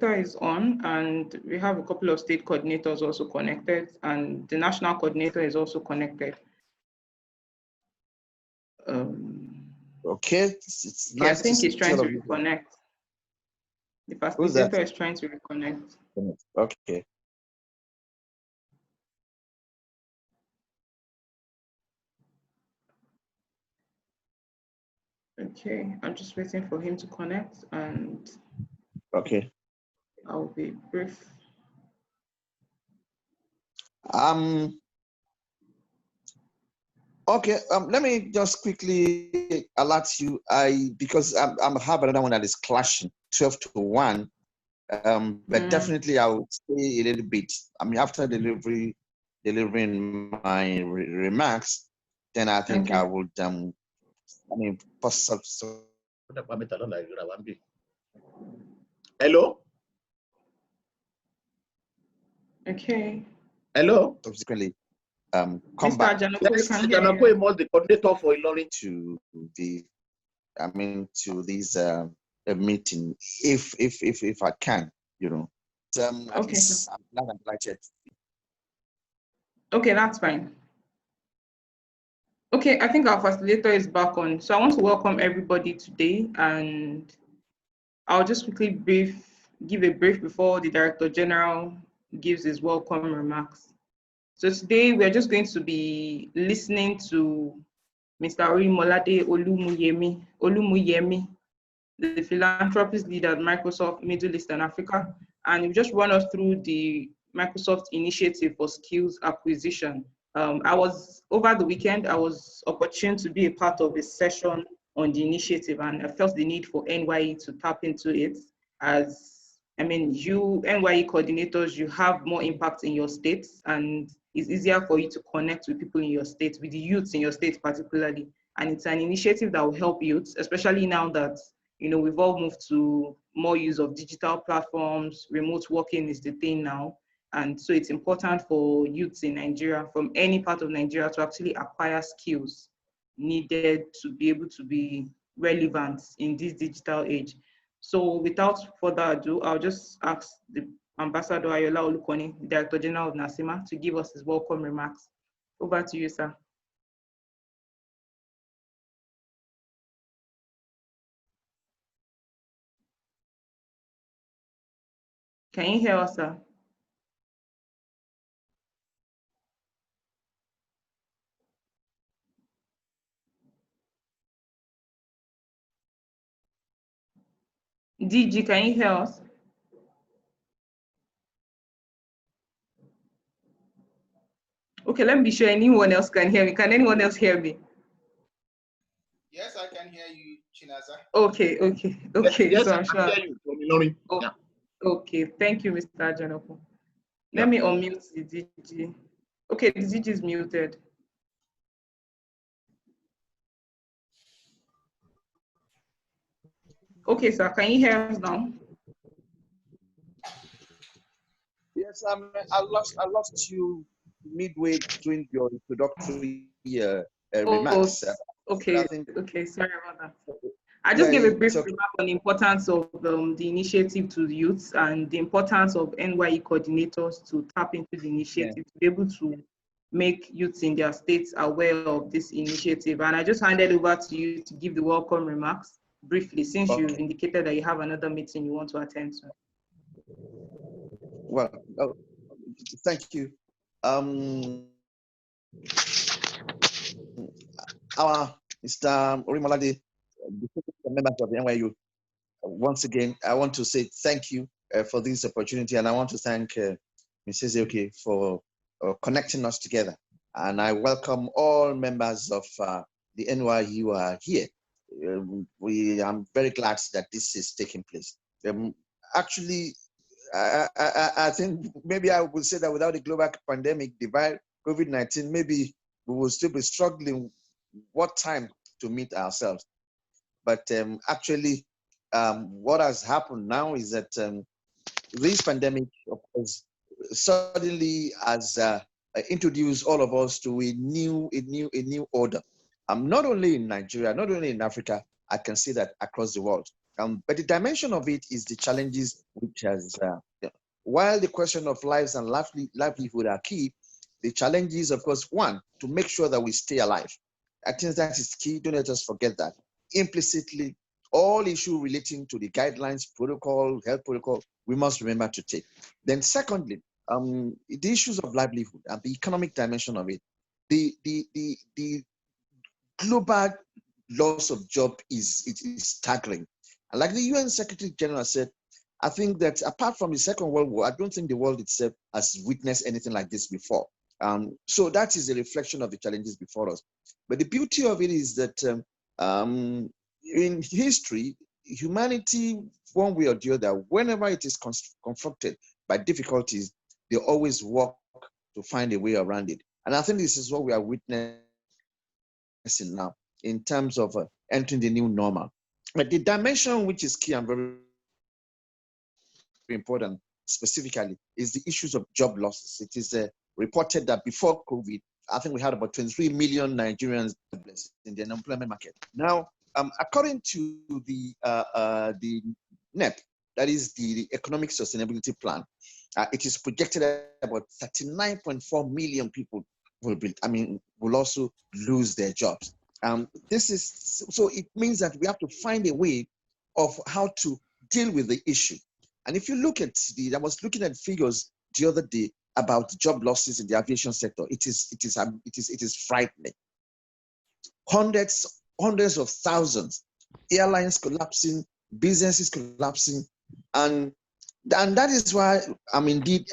is on, and we have a couple of state coordinators also connected, and the national coordinator is also connected. Okay, it's nice. I think he's trying to reconnect. The facilitator is trying to reconnect. Okay. Okay, I'm just waiting for him to connect, and okay, I'll be brief. Okay, let me just quickly alert you. Because I'm have another one that is clashing 12 to 1. But definitely I would say a little bit. I mean, after delivering my remarks, then I think I would Hello? Okay. Hello? Subsequently, come Mr. back. Mr. Janoko was the coordinator for Ilorin to this meeting, if I can, Okay. I'm delighted. Okay, that's fine. Okay, I think our facilitator is back on. So I want to welcome everybody today, and I'll just quickly give a brief before the Director General gives his welcome remarks. So today we're just going to be listening to Mr. Orimolade Olumuyemi, the Philanthropies leader at Microsoft Middle East and Africa, and he'll just run us through the Microsoft initiative for skills acquisition. Over the weekend, I was opportune to be a part of a session on the initiative, and I felt the need for NYE to tap into it. You NYE coordinators, you have more impact in your states, and it's easier for you to connect with people in your state, with the youths in your state particularly. And it's an initiative that will help youths, especially now that we've all moved to more use of digital platforms. Remote working is the thing now. And so it's important for youths in Nigeria, from any part of Nigeria, to actually acquire skills needed to be able to be relevant in this digital age. So without further ado, I'll just ask the Ambassador Ayola Olukoni, Director General of NACCIMA, to give us his welcome remarks. Over to you, sir. Can you hear us, sir? DG, can you hear us? Okay, let me be sure anyone else can hear me. Can anyone else hear me? Yes, I can hear you, Chinaza. Okay. Yes, so I can hear you from Ilorin. Yeah. Okay, thank you, Mr. Janoko. Let me unmute the DG. Okay, the DG is muted. Okay, sir, can you hear us now? Yes, I lost you midway during your introductory remarks. Okay, sorry about that. I just gave a brief remark on the importance of the initiative to the youths and the importance of NYE coordinators to tap into the initiative to be able to make youths in their states aware of this initiative. And I just handed over to you to give the welcome remarks briefly, since you've indicated that you have another meeting you want to attend to. Well, thank you. Our Mr. Orimolade, the members of the NYU, once again, I want to say thank you for this opportunity, and I want to thank Mrs. Eoke for connecting us together. And I welcome all members of the NYU who are here. I'm very glad that this is taking place. Actually, I think maybe I would say that without the global pandemic, the COVID-19, maybe we will still be struggling what time to meet ourselves. But actually, what has happened now is that this pandemic, of course, suddenly has introduced all of us to a new order. Not only in Nigeria, not only in Africa, I can see that across the world. But the dimension of it is the challenges which has, while the question of lives and livelihood are key, the challenge is, of course, one, to make sure that we stay alive. I think that is key. Don't let us forget that. Implicitly, all issues relating to the guidelines, protocol, health protocol, we must remember to take. Then secondly, the issues of livelihood and the economic dimension of it, the global loss of job is staggering. And like the UN Secretary General said, I think that apart from the Second World War, I don't think the world itself has witnessed anything like this before. So that is a reflection of the challenges before us. But the beauty of it is that in history, humanity, one way or the other, whenever it is confronted by difficulties, they always work to find a way around it. And I think this is what we are witnessing now in terms of entering the new normal. But the dimension which is key and very important specifically is the issues of job losses. It is reported that before COVID, I think we had about 23 million Nigerians in the unemployment market. Now, according to the NEP, that is the Economic Sustainability Plan, it is projected that about 39.4 million people will also lose their jobs. This is so it means that we have to find a way of how to deal with the issue. And if you look at I was looking at figures the other day about job losses in the aviation sector. It is frightening. Hundreds of thousands, airlines collapsing, businesses collapsing, and that is why I'm indeed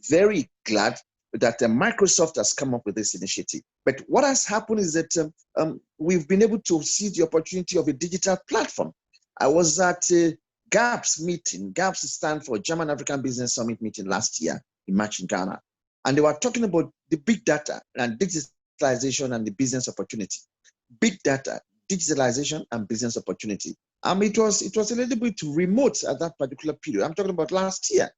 very glad that Microsoft has come up with this initiative. But what has happened is that we've been able to see the opportunity of a digital platform. I was at a GAPS meeting. GAPS stands for German African Business Summit meeting last year in March in Ghana. And they were talking about the big data and digitalization and the business opportunity. Big data, digitalization and business opportunity. It was a little bit remote at that particular period. I'm talking about last year.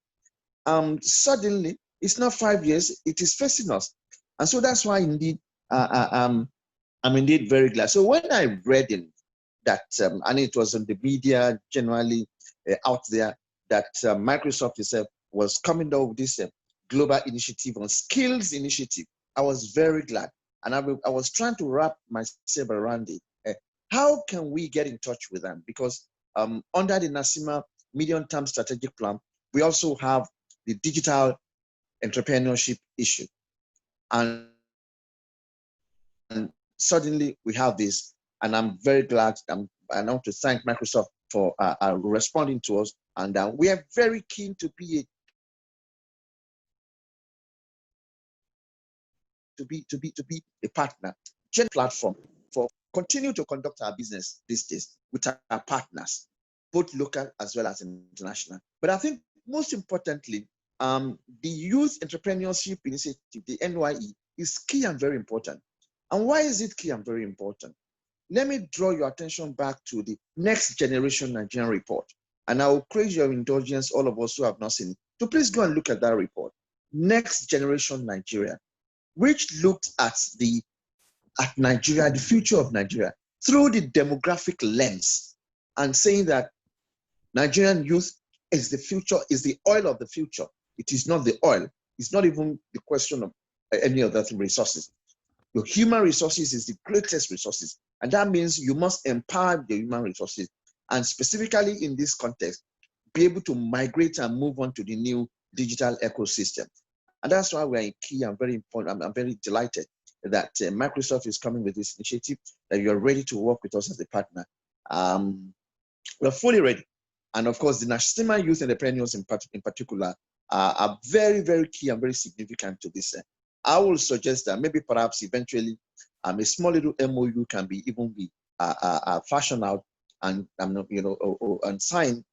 Suddenly, it's not 5 years, it is facing us. And so that's why indeed, I'm indeed very glad. So when I read in that, and it was in the media generally out there, that Microsoft itself was coming out with this global initiative on skills initiative, I was very glad. And I was trying to wrap myself around it. How can we get in touch with them? Because under the NACCIMA medium-term strategic plan, we also have the digital entrepreneurship issue. And suddenly we have this, and I'm very glad. I want to thank Microsoft for responding to us. And we are very keen to be a partner, platform for continue to conduct our business these days with our partners, both local as well as international. But I think most importantly, the Youth Entrepreneurship Initiative, the NYE, is key and very important. And why is it key and very important? Let me draw your attention back to the Next Generation Nigerian report. And I will crave your indulgence, all of us who have not seen it, to please go and look at that report. Next Generation Nigeria, which looked at Nigeria, the future of Nigeria, through the demographic lens, and saying that Nigerian youth is the future, is the oil of the future. It is not the oil. It's not even the question of any other resources. Your human resources is the greatest resources. And that means you must empower the human resources. And specifically in this context, be able to migrate and move on to the new digital ecosystem. And that's why we're key and very important. I'm very delighted that Microsoft is coming with this initiative, that you're ready to work with us as a partner. We're fully ready. And of course, the NACCIMA youth entrepreneurs in particular are very, very key and very significant to this. I will suggest that maybe perhaps eventually a small little MOU can be fashioned out and and signed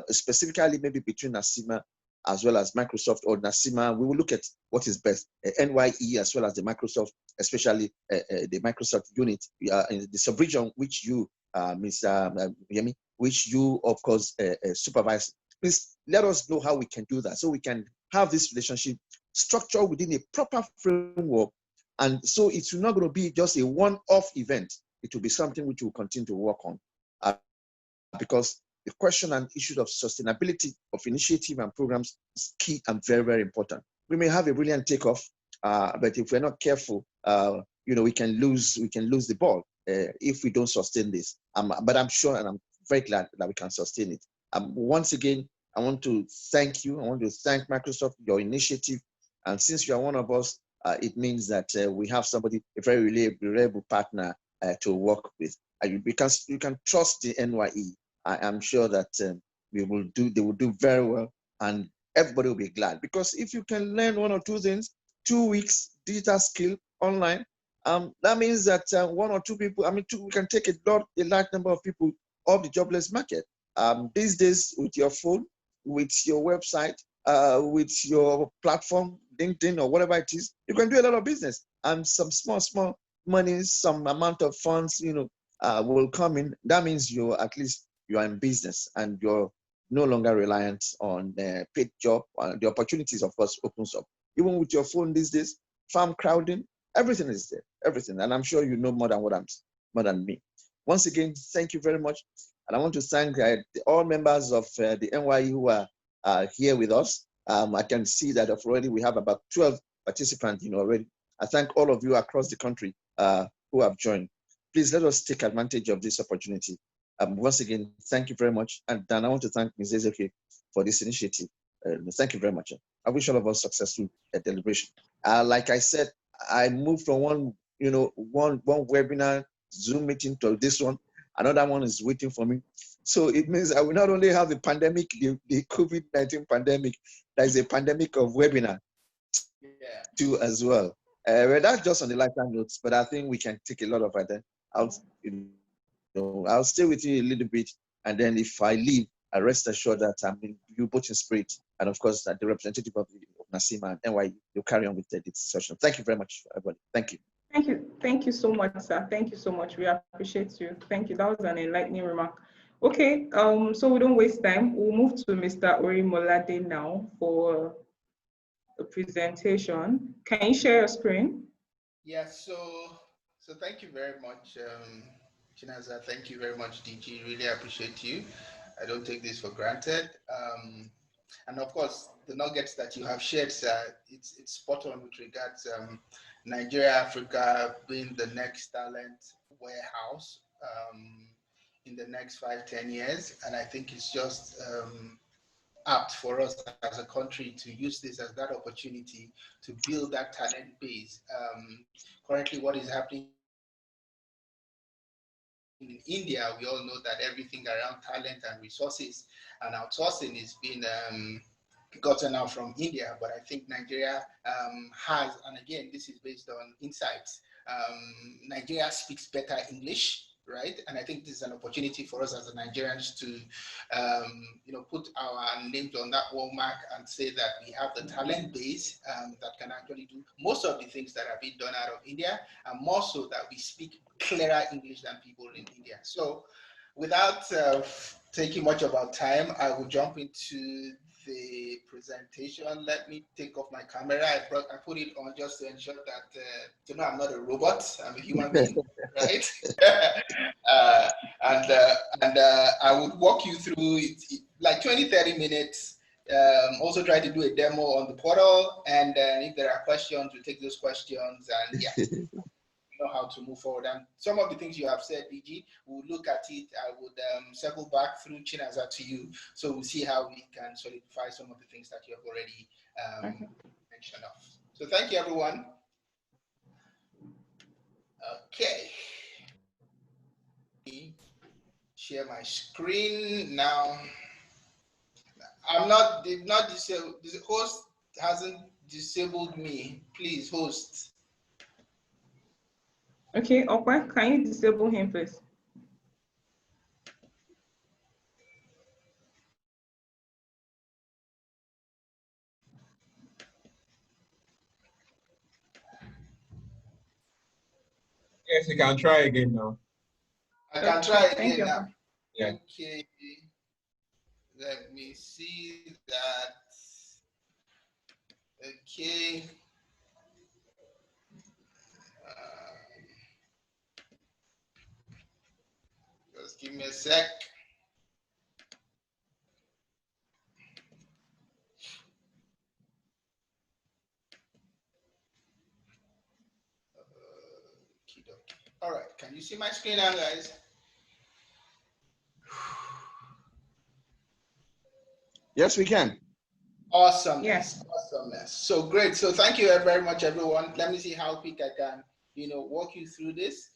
specifically maybe between NACCIMA as well as Microsoft, or NACCIMA. We will look at what is best, NYE as well as the Microsoft, especially the Microsoft unit in the sub-region which you, Mr. Yemi, which you of course supervise. Please let us know how we can do that, so we can have this relationship structured within a proper framework. And so it's not going to be just a one-off event. It will be something which we'll continue to work on. because the question and issue of sustainability of initiative and programs is key and very, very important. We may have a brilliant takeoff, but if we're not careful, we can lose the ball if we don't sustain this. But I'm sure, and I'm very glad that we can sustain it. Once again, I want to thank you. I want to thank Microsoft, your initiative. And since you are one of us, it means that we have somebody, a very reliable partner to work with. Because you can trust the NYE. I am sure that they will do very well, and everybody will be glad. Because if you can learn one or two things, 2 weeks digital skill online, that means that one or two people, we can take a large number of people off the jobless market. These days, with your phone, with your website, with your platform, LinkedIn or whatever it is, you can do a lot of business, and some small money, some amount of funds, will come in. That means you are in business and you're no longer reliant on a paid job. The opportunities, of course, opens up. Even with your phone these days, farm crowding, everything is there, everything. And I'm sure you know more than me. Once again, thank you very much. And I want to thank all members of the NYE who are here with us. I can see that already we have about 12 participants already. I thank all of you across the country who have joined. Please let us take advantage of this opportunity. Once again, thank you very much. And Dan, I want to thank Ms. Ezeke for this initiative. Thank you very much. I wish all of us successful deliberation. Like I said, I moved from one webinar Zoom meeting to this one. Another one is waiting for me. So it means I will not only have the pandemic, the COVID-19 pandemic, there is a pandemic of webinar too as well. Well, that's just on the lifetime notes, but I think we can take a lot of it. I'll stay with you a little bit, and then if I leave, I rest assured that I'm in you both in spirit, and of course that the representative of NACCIMA and NYE will carry on with the discussion. Thank you very much, everybody. Thank you. Thank you so much, sir. Thank you so much. We appreciate you. Thank you. That was an enlightening remark. Okay, so we don't waste time. We'll move to Mr. Orimolade now for the presentation. Can you share your screen? Yes, so thank you very much, Chinaza. Thank you very much, DG. Really appreciate you. I don't take this for granted. And of course, the nuggets that you have shared, sir, it's spot on with regards Nigeria, Africa being the next talent warehouse in the next 5-10 years. And I think it's just apt for us as a country to use this as that opportunity to build that talent base. Currently, what is happening in India, we all know that everything around talent and resources and outsourcing is being gotten out from India, but I think Nigeria has, and again, this is based on insights, Nigeria speaks better English, right? And I think this is an opportunity for us as Nigerians to, put our names on that wallmark and say that we have the talent base that can actually do most of the things that are being done out of India, and more so that we speak clearer English than people in India. So without taking much of our time, I will jump into the presentation. Let me take off my camera. I put it on just to ensure that I'm not a robot. I'm a human being, right? And I would walk you through it, like 20-30 minutes. Also try to do a demo on the portal, and if there are questions, we take those questions, and yeah. Know how to move forward. And some of the things you have said, DG, we'll look at it. I would circle back through Chinaza to you, so we'll see how we can solidify some of the things that you have already mentioned of. So thank you, everyone. Okay. Share my screen now. Did not disable. The host hasn't disabled me. Please, host. Okay, Okwa, can you disable him, please? Yes, you can try again now. I can try again now. Yeah. Okay. Let me see that. Okay. Just give me a sec. All right, can you see my screen now, guys? Yes, we can. Awesomeness. Yes. Awesomeness. So great. So thank you very much, everyone. Let me see how quick I can, walk you through this.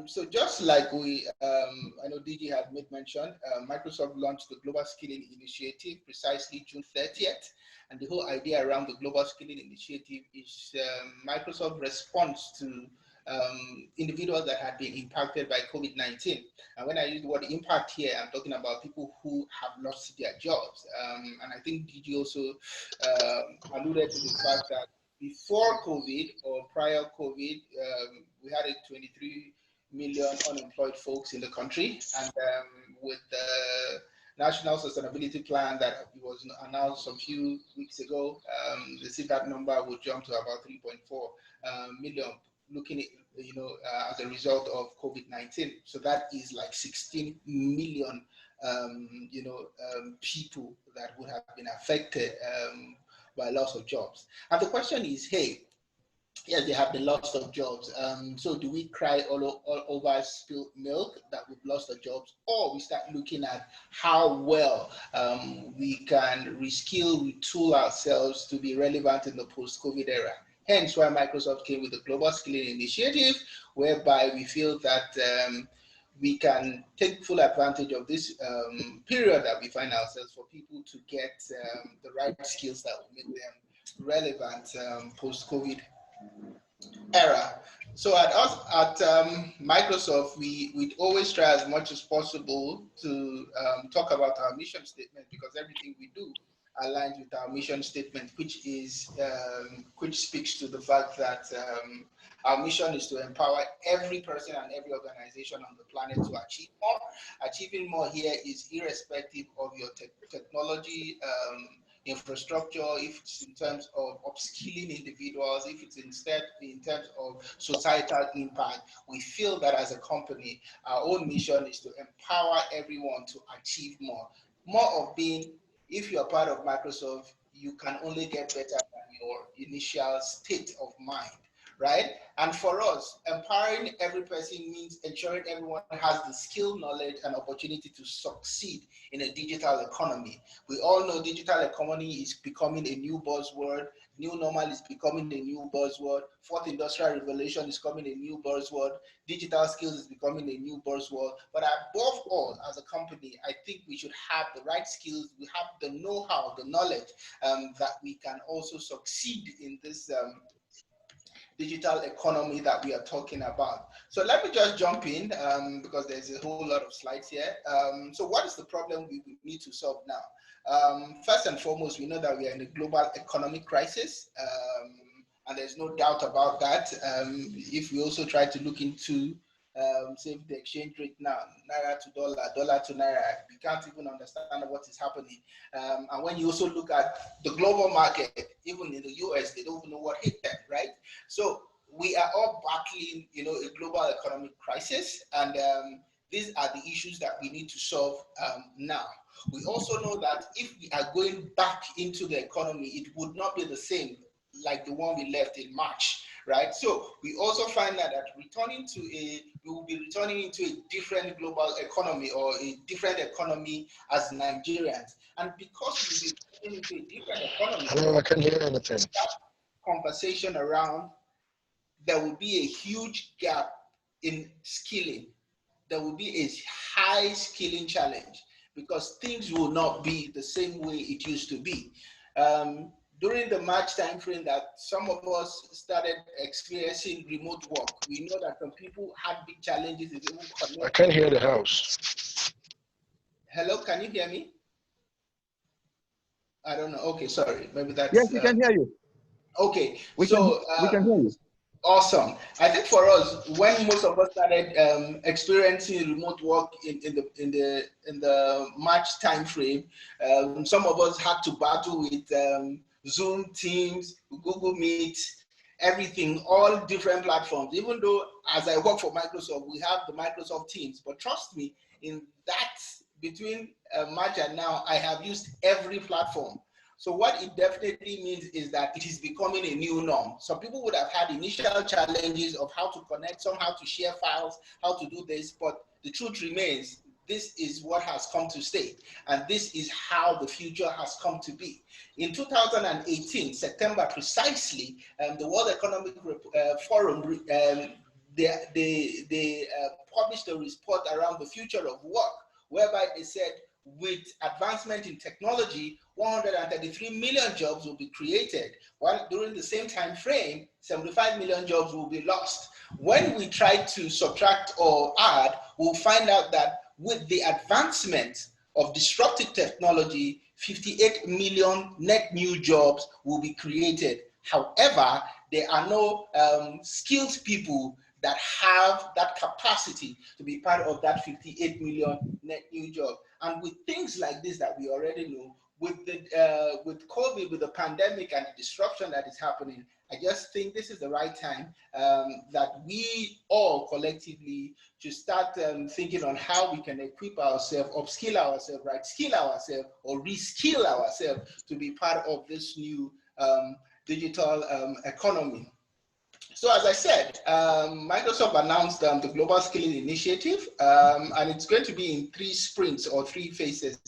So just like I know DG had made mention, Microsoft launched the Global Skilling Initiative precisely June 30th. And the whole idea around the Global Skilling Initiative is Microsoft's response to individuals that had been impacted by COVID-19. And when I use the word impact here, I'm talking about people who have lost their jobs. And I think DG also alluded to the fact that before COVID or prior COVID, we had 23 million unemployed folks in the country. And with the National Sustainability Plan that was announced some few weeks ago, they see that number would jump to about 3.4 million, looking at, as a result of COVID-19. So that is like 16 million, people that would have been affected by loss of jobs. And the question is, hey, yes, they have the loss of jobs. So do we cry all over spilled milk that we've lost our jobs, or we start looking at how well we can reskill, retool ourselves to be relevant in the post-COVID era? Hence why Microsoft came with the Global Skilling Initiative, whereby we feel that we can take full advantage of this period that we find ourselves for people to get the right skills that will make them relevant post-COVID era. So at us at Microsoft, we'd always try as much as possible to talk about our mission statement, because everything we do aligns with our mission statement, which speaks to the fact that our mission is to empower every person and every organization on the planet to achieve more. Achieving more here is irrespective of your technology, infrastructure, if it's in terms of upskilling individuals, if it's instead in terms of societal impact. We feel that as a company, our own mission is to empower everyone to achieve more. More of being, if you're part of Microsoft, you can only get better than your initial state of mind, right? And for us, empowering every person means ensuring everyone has the skill, knowledge, and opportunity to succeed in a digital economy. We all know digital economy is becoming a new buzzword. New normal is becoming a new buzzword. Fourth industrial revolution is becoming a new buzzword. Digital skills is becoming a new buzzword. But above all, as a company, I think we should have the right skills. We have the know-how, the knowledge that we can also succeed in this digital economy that we are talking about. So let me just jump in because there's a whole lot of slides here. So what is the problem we need to solve now? First and foremost, we know that we are in a global economic crisis, and there's no doubt about that. If we also try to look into say the exchange rate now, naira to dollar, dollar to naira, we can't even understand what is happening. And when you also look at the global market, even in the US, they don't even know what hit them, right? So we are all battling, a global economic crisis, and these are the issues that we need to solve now. We also know that if we are going back into the economy, it would not be the same like the one we left in March, right? So we also find that we will be returning into a different global economy, or a different economy as Nigerians. And because we'll be returning into a different economy, hello, I can't hear anything. Conversation around, there will be a huge gap in skilling. There will be a high skilling challenge, because things will not be the same way it used to be. During the March timeframe that some of us started experiencing remote work, we know that some people had big challenges in even connecting. I can't hear the house. Hello, can you hear me? I don't know. Okay, sorry. Maybe that's. Yes, we can hear you. Okay, we can hear you. Awesome. I think for us, when most of us started experiencing remote work in the March timeframe, some of us had to battle with Zoom, Teams, Google Meet, everything, all different platforms. Even though, as I work for Microsoft, we have the Microsoft Teams, but trust me, in that between March and now, I have used every platform. So what it definitely means is that it is becoming a new norm. Some people would have had initial challenges of how to connect, somehow to share files, how to do this, but the truth remains, this is what has come to stay. And this is how the future has come to be. In 2018, September precisely, the World Economic Forum, they published a report around the future of work, whereby they said, with advancement in technology, 133 million jobs will be created, while during the same time frame, 75 million jobs will be lost. When we try to subtract or add, we'll find out that with the advancement of disruptive technology, 58 million net new jobs will be created. However, there are no skilled people that have that capacity to be part of that 58 million net new job. And with things like this that we already know, with the with COVID, with the pandemic and the disruption that is happening, I just think this is the right time that we all collectively should start thinking on how we can equip ourselves, upskill ourselves, right, skill ourselves, or reskill ourselves to be part of this new digital economy. So as I said, Microsoft announced the Global Skilling Initiative, and it's going to be in 3 sprints or 3 phases.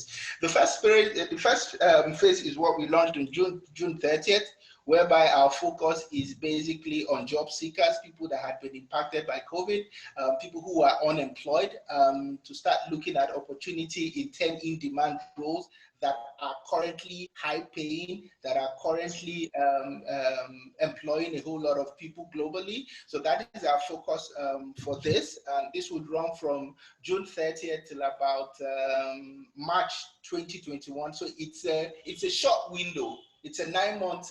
The first phase is what we launched on June 30th, whereby our focus is basically on job seekers, people that had been impacted by COVID, people who are unemployed, to start looking at opportunity in 10 in-demand roles that are currently high paying, that are currently employing a whole lot of people globally. So that is our focus for this. And this would run from June 30th till about March 2021. So it's a short window. It's a 9-month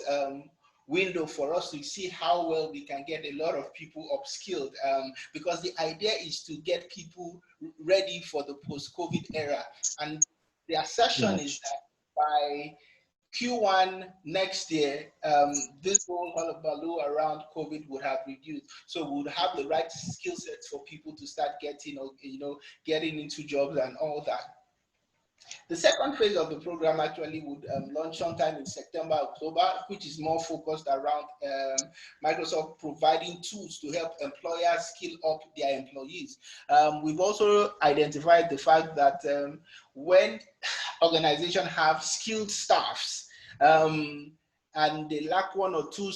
window for us to see how well we can get a lot of people upskilled, because the idea is to get people ready for the post-COVID era. And the assertion is that by Q1 next year, this whole hullabaloo around COVID would have reduced. So we would have the right skill sets for people to start getting, getting into jobs and all that. The second phase of the program actually would launch sometime in September, October, which is more focused around Microsoft providing tools to help employers skill up their employees. We've also identified the fact that when organizations have skilled staffs and they lack one or two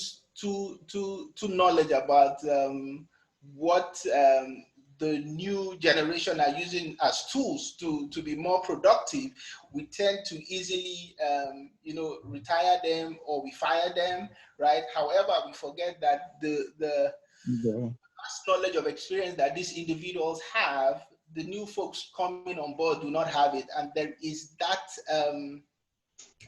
knowledge about what the new generation are using as tools to be more productive, we tend to easily, retire them or we fire them, right? However, we forget that the vast knowledge of experience that these individuals have, the new folks coming on board do not have it. And there is that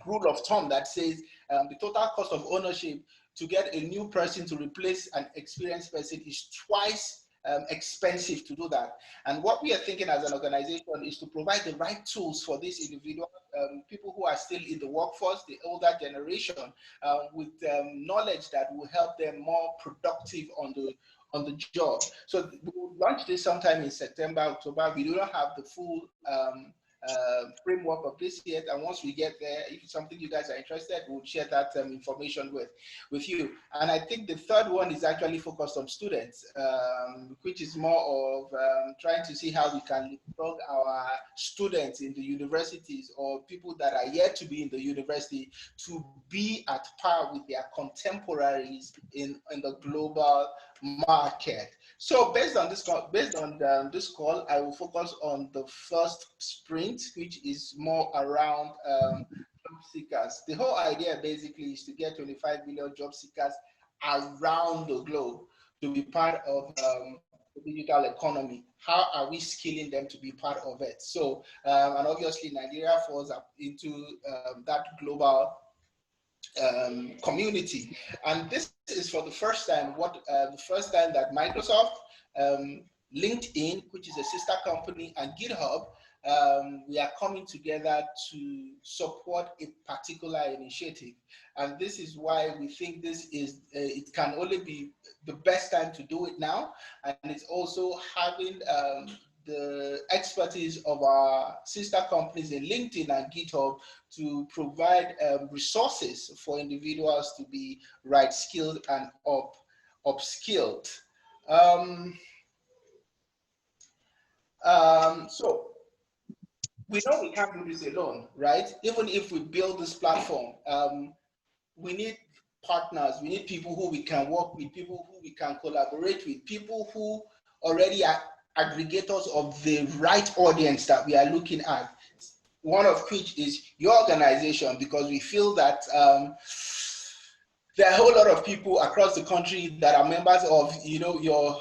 rule of thumb that says the total cost of ownership to get a new person to replace an experienced person is twice expensive to do that. And what we are thinking as an organization is to provide the right tools for these individuals, people who are still in the workforce, the older generation, with knowledge that will help them more productive on the job. So we will launch this sometime in September, October. We do not have the full framework of this yet, and once we get there, if it's something you guys are interested, we'll share that information with you. And I think the third one is actually focused on students, which is more of trying to see how we can bring our students in the universities or people that are yet to be in the university to be at par with their contemporaries in the global market. So based on this call, I will focus on the first sprint, which is more around job seekers. The whole idea basically is to get 25 million job seekers around the globe to be part of the digital economy. How are we skilling them to be part of it? So, and obviously Nigeria falls up into that global community. And this is for the first time, the first time that Microsoft, LinkedIn, which is a sister company, and GitHub, we are coming together to support a particular initiative. And this is why we think this is, it can only be the best time to do it now. And it's also having the expertise of our sister companies in LinkedIn and GitHub to provide resources for individuals to be right skilled and upskilled. So we know we can't do this alone, right? Even if we build this platform, we need partners, we need people who we can work with, people who we can collaborate with, people who already are aggregators of the right audience that we are looking at. One of which is your organization, because we feel that there are a whole lot of people across the country that are members of, you know, your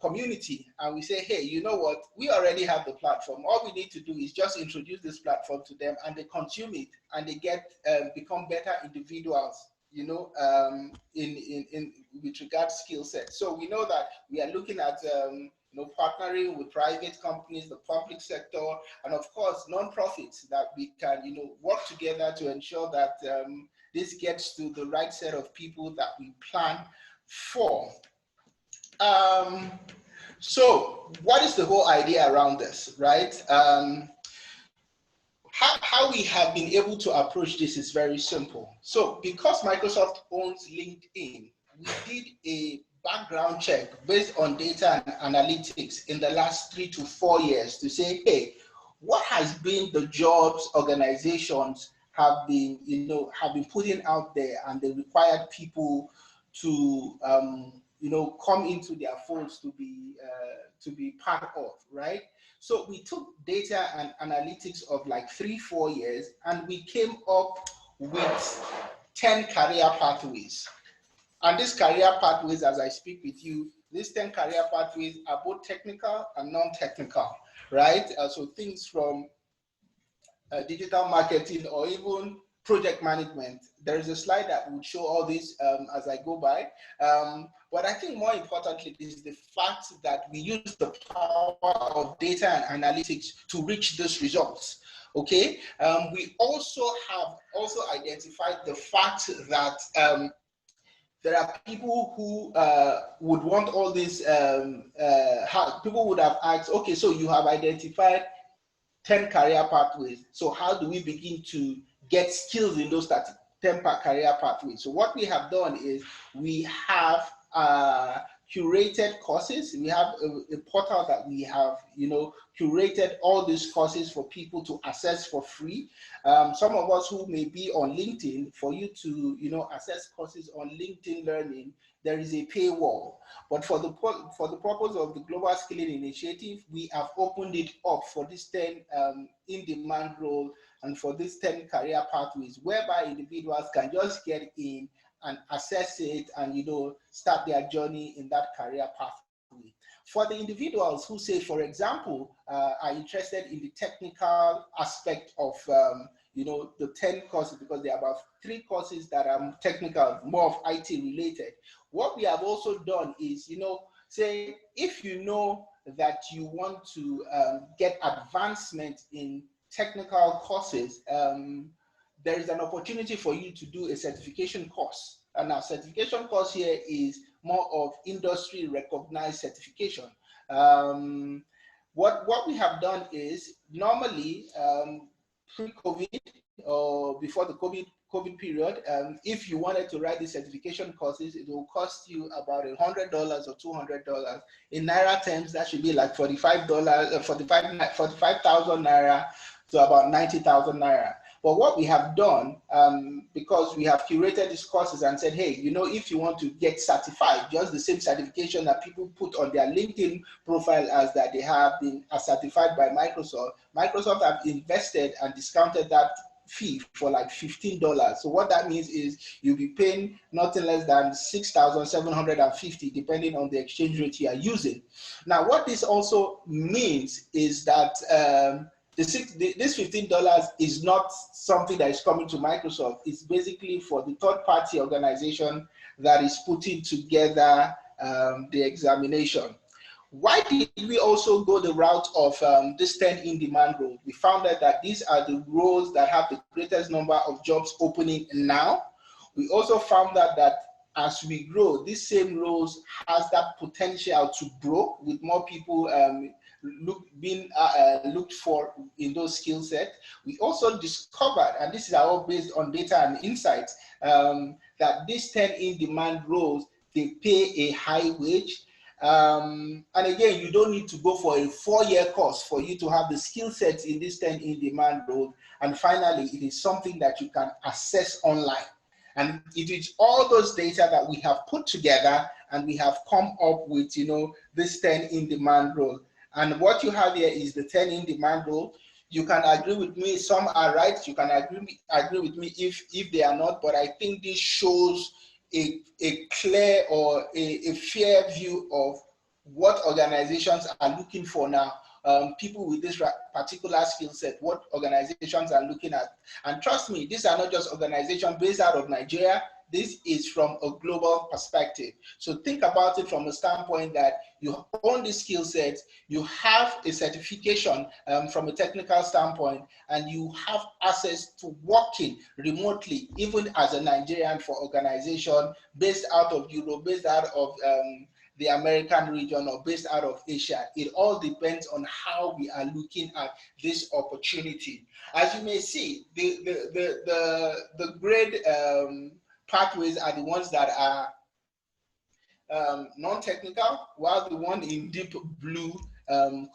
community, and we say, hey, you know what? We already have the platform. All we need to do is just introduce this platform to them, and they consume it, and they get become better individuals, you know, in with regard to skill set. So we know that we are looking at you know, partnering with private companies, the public sector, and of course non-profits, that we can, you know, work together to ensure that this gets to the right set of people that we plan for. So what is the whole idea around this, right? How we have been able to approach this is very simple. So because Microsoft owns LinkedIn, we did a background check based on data and analytics in the last 3 to 4 years to say, hey, what has been the jobs organizations have been, you know, have been putting out there, and the required people to, you know, come into their folds to be part of, right? So we took data and analytics of like 3-4 years, and we came up with 10 career pathways. And these career pathways, as I speak with you, these 10 career pathways are both technical and non-technical, right? So things from digital marketing or even project management. There is a slide that would show all this as I go by. But I think more importantly is the fact that we use the power of data and analytics to reach those results. Okay. We also have identified the fact that there are people who would want all this. People would have asked, okay, so you have identified 10 career pathways. So how do we begin to get skills in those 10 career pathways? So what we have done is we have curated courses. We have a portal that we have, you know, curated all these courses for people to access for free. Some of us who may be on LinkedIn, for you to, you know, access courses on LinkedIn Learning, there is a paywall. But for the purpose of the Global Skilling Initiative, we have opened it up for this 10 in-demand role and for these 10 career pathways, whereby individuals can just get in and assess it and, you know, start their journey in that career pathway. For the individuals who say, for example, are interested in the technical aspect of, you know, the 10 courses, because there are about 3 courses that are technical, more of IT related. What we have also done is, you know, say, if you know that you want to get advancement in technical courses, there is an opportunity for you to do a certification course. And our certification course here is more of industry recognized certification. What we have done is, normally pre-COVID or before the COVID period, if you wanted to write the certification courses, it will cost you about $100 or $200. In Naira terms, that should be like $45, 45,000 Naira to about 90,000 Naira. But what we have done, because we have curated these courses and said, hey, you know, if you want to get certified, just the same certification that people put on their LinkedIn profile as that they have been certified by Microsoft, Microsoft have invested and discounted that fee for like $15. So what that means is you'll be paying nothing less than 6,750, depending on the exchange rate you are using. Now, what this also means is that this $15 is not something that is coming to Microsoft. It's basically for the third-party organization that is putting together the examination. Why did we also go the route of this 10 in-demand roles? We found out that these are the roles that have the greatest number of jobs opening now. We also found out that as we grow, these same roles has that potential to grow with more people being looked for in those skill sets. We also discovered, and this is all based on data and insights, that these 10 in-demand roles, they pay a high wage. And again, you don't need to go for a 4-year course for you to have the skill sets in these 10 in-demand roles. And finally, it is something that you can access online. And it is all those data that we have put together, and we have come up with, this 10 in-demand role. And what you have here is the 10 in-demand role. You can agree with me, some are right. You can agree with me if they are not, but I think this shows a clear or a fair view of what organizations are looking for now. People with this particular skill set, what organizations are looking at. And trust me, these are not just organizations based out of Nigeria. This is from a global perspective. So think about it from a standpoint that you own the skill set, you have a certification from a technical standpoint, and you have access to working remotely, even as a Nigerian, for organization based out of Europe, based out of the American region, or based out of Asia. It all depends on how we are looking at this opportunity. As you may see, the grade pathways are the ones that are non-technical, while the one in deep blue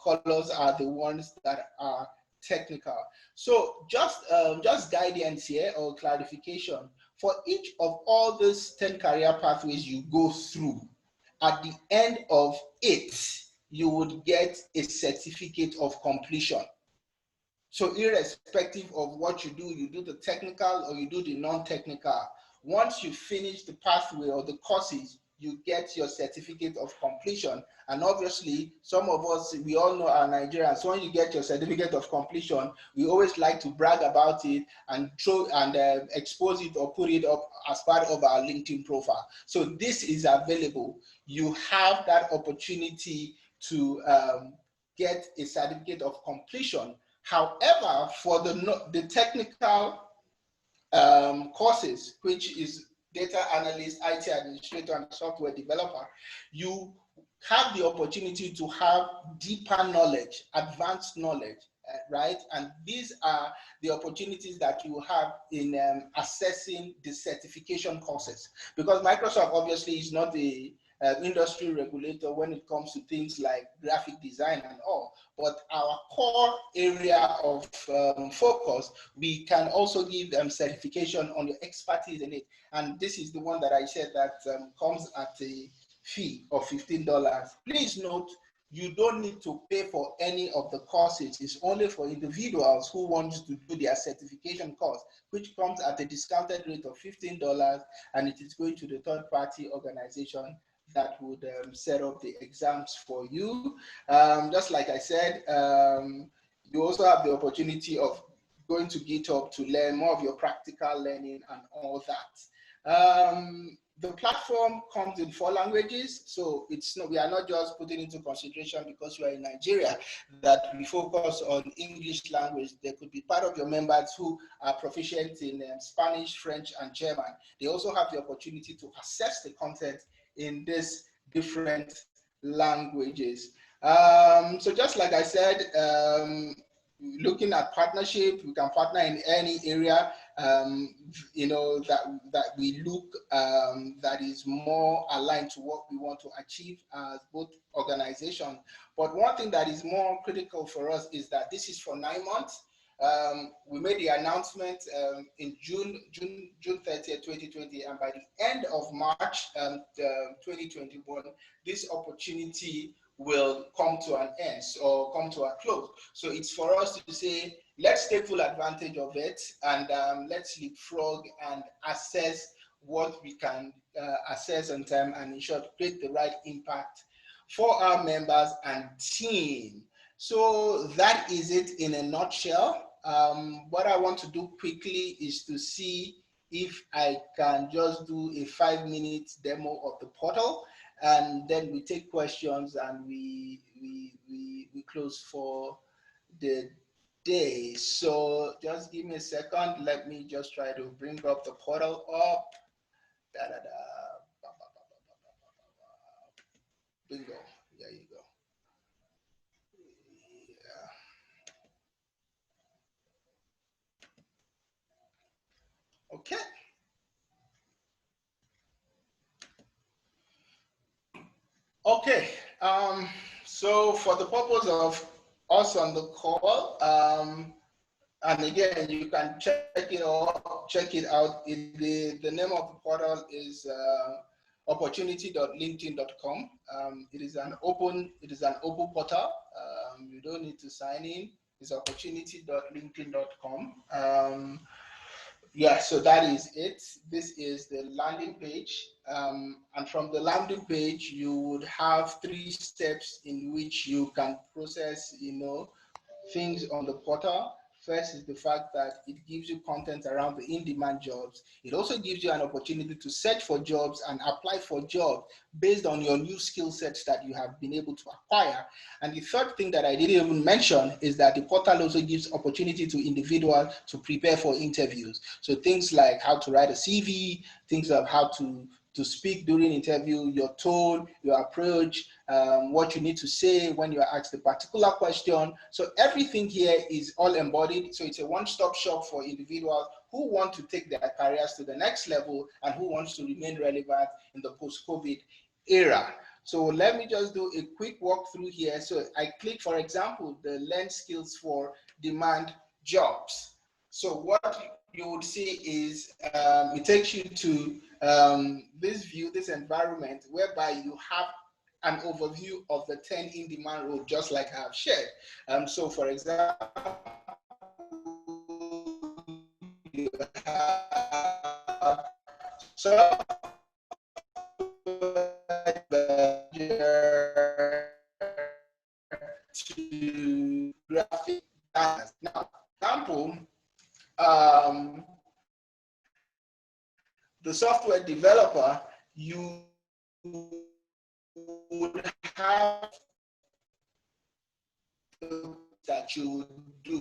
colors are the ones that are technical. So just guidance here, or clarification. For each of all these 10 career pathways you go through, at the end of it, you would get a certificate of completion. So irrespective of what you do the technical or you do the non-technical, once you finish the pathway or the courses, you get your certificate of completion. And obviously, some of us, we all know are Nigerians. So when you get your certificate of completion, we always like to brag about it and expose it or put it up as part of our LinkedIn profile. So this is available. You have that opportunity to get a certificate of completion. However, for the technical courses, which is data analyst, IT administrator, and software developer, you have the opportunity to have deeper knowledge, advanced knowledge, right? And these are the opportunities that you have in assessing the certification courses. Because Microsoft obviously is not the industry regulator when it comes to things like graphic design and all, but our core area of focus, we can also give them certification on your expertise in it. And this is the one that I said that comes at a fee of $15. Please note, you don't need to pay for any of the courses. It's only for individuals who want to do their certification course, which comes at a discounted rate of $15, and it is going to the third-party organization that would set up the exams for you. Just like I said, you also have the opportunity of going to GitHub to learn more of your practical learning and all that. The platform comes in 4 languages, so we are not just putting into consideration because you are in Nigeria that we focus on English language. There could be part of your members who are proficient in Spanish, French, and German. They also have the opportunity to access the content in these different languages. So just like I said, looking at partnership, we can partner in any area, that we look that is more aligned to what we want to achieve as both organizations. But one thing that is more critical for us is that this is for 9 months. We made the announcement in June 30th, 2020, and by the end of March 2021, this opportunity will come to an end or come to a close. So it's for us to say, let's take full advantage of it, and let's leapfrog and assess what we can assess on time and ensure to create the right impact for our members and team. So that is it in a nutshell. What I want to do quickly is to see if I can just do a 5-minute demo of the portal, and then we take questions and we close for the day. So just give me a second. Let me just try to bring up the portal up. Bingo. There you go. Okay. Okay. So for the purpose of us on the call, and again, you can check it out. The name of the portal is opportunity.linkedin.com. It is an open portal. You don't need to sign in. It's opportunity.linkedin.com. Yeah, so that is it. This is the landing page. And from the landing page, you would have 3 steps in which you can process, things on the portal. First is the fact that it gives you content around the in-demand jobs. It also gives you an opportunity to search for jobs and apply for jobs based on your new skill sets that you have been able to acquire. And the third thing that I didn't even mention is that the portal also gives opportunity to individuals to prepare for interviews. So things like how to write a CV, things of how to speak during interview, your tone, your approach, what you need to say when you are asked a particular question. So everything here is all embodied. So it's a one-stop shop for individuals who want to take their careers to the next level and who wants to remain relevant in the post-COVID era. So let me just do a quick walkthrough here. So I click, for example, the learn skills for demand jobs. So what you would see is it takes you to this view, this environment, whereby you have an overview of the 10 in-demand roles, just like I have shared. So for example, you have to graphic designers. Now, example, the software developer, you would have that you would do.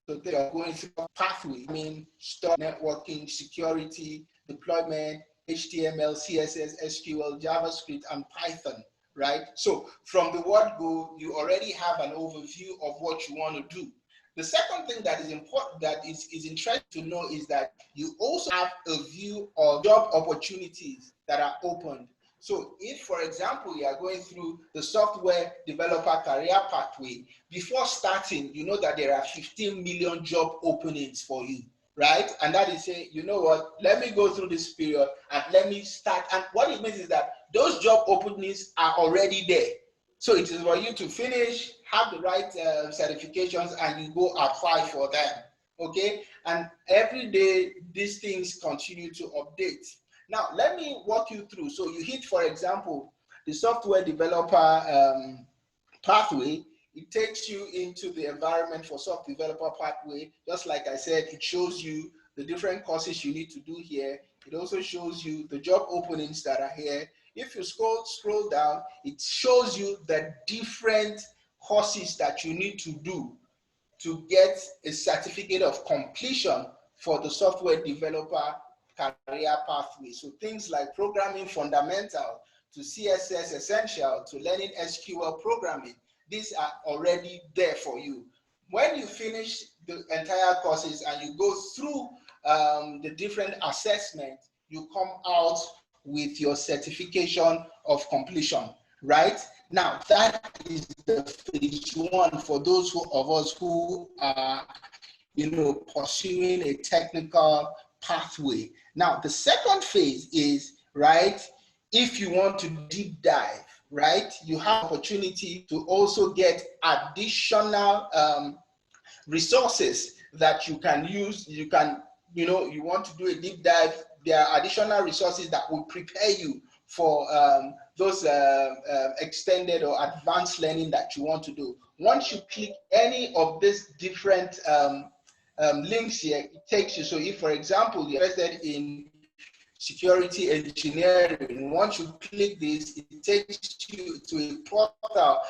So they are going through a pathway, start networking, security, deployment, HTML, CSS, SQL, JavaScript, and Python, right? So from the word go, you already have an overview of what you want to do. The second thing that is important, that is interesting to know, is that you also have a view of job opportunities that are opened. So if, for example, you are going through the software developer career pathway, before starting, you know that there are 15 million job openings for you, right? And that is saying, you know what, let me go through this period and let me start. And what it means is that those job openings are already there. So it is for you to finish, have the right certifications, and you go apply for them, okay? And every day, these things continue to update. Now, let me walk you through. So you hit, for example, the software developer pathway. It takes you into the environment for software developer pathway. Just like I said, it shows you the different courses you need to do here. It also shows you the job openings that are here. If you scroll down, it shows you the different courses that you need to do to get a certificate of completion for the software developer career pathway. So things like programming fundamental to CSS essential to learning SQL programming, these are already there for you. When you finish the entire courses and you go through the different assessments, you come out with your certification of completion, right? Now, that is the phase one for those of us who are, pursuing a technical pathway. Now, the second phase is, right, if you want to deep dive, right, you have opportunity to also get additional resources that you can use. You want to do a deep dive, there are additional resources that will prepare you for those extended or advanced learning that you want to do. Once you click any of these different links here, it takes you. So if, for example, you're interested in security engineering, once you click this, it takes you to a portal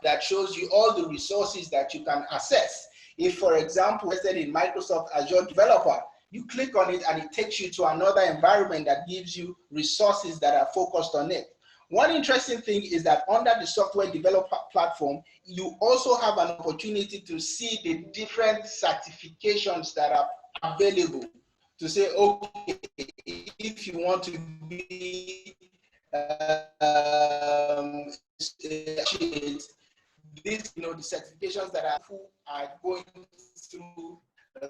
that shows you all the resources that you can access. If, for example, you're interested in Microsoft Azure developer, you click on it and it takes you to another environment that gives you resources that are focused on it. One interesting thing is that under the software developer platform, you also have an opportunity to see the different certifications that are available to say, okay, if you want to be this, the certifications that are going through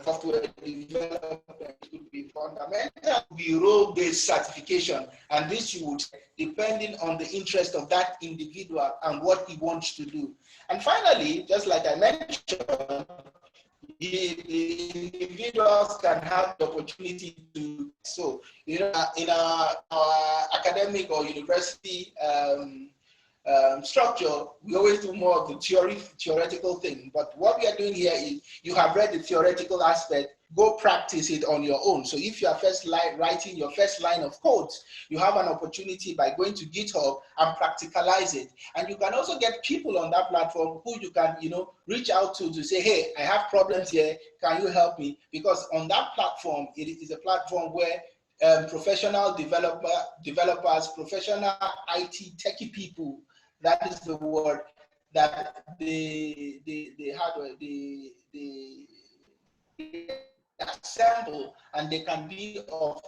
software development could be fundamental, be role-based certification, and this you would, depending on the interest of that individual and what he wants to do. And finally, just like I mentioned, the individuals can have the opportunity to, so, in our academic or university structure, we always do more of the theoretical thing. But what we are doing here is, you have read the theoretical aspect, go practice it on your own. So if you are writing your first line of code, you have an opportunity by going to GitHub and practicalize it. And you can also get people on that platform who you can, reach out to say, hey, I have problems here, can you help me? Because on that platform, it is a platform where professional developers, professional IT techie people, that is the word, that they assemble, and they can be of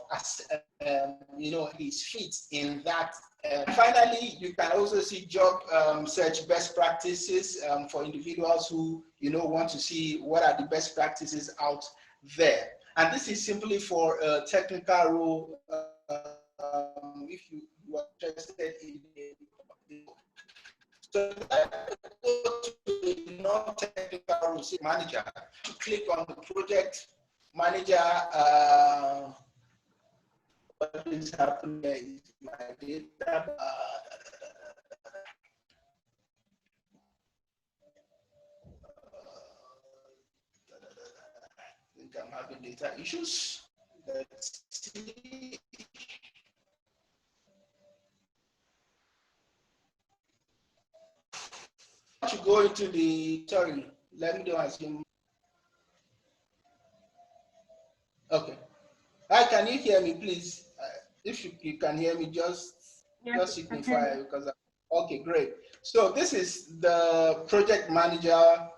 his feet in that. Finally, you can also see job search best practices for individuals who want to see what are the best practices out there. And this is simply for a technical role. If you are interested in it. So let's go to the non-technical role manager. To click on the project manager. What is happening here is my data. I think I'm having data issues. Let's see. To go into the, sorry, let me do assume. Okay. Hi, can you hear me, please? If you can hear me, just signify, because okay, great. So this is the project manager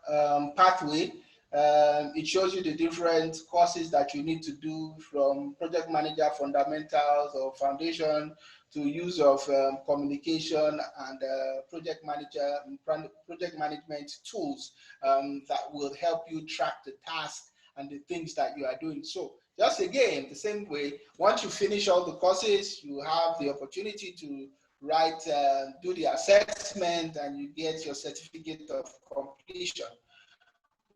pathway. It shows you the different courses that you need to do, from project manager fundamentals or foundation to use of communication and project management tools that will help you track the tasks and the things that you are doing. So just again, the same way, once you finish all the courses, you have the opportunity to write, do the assessment, and you get your certificate of completion.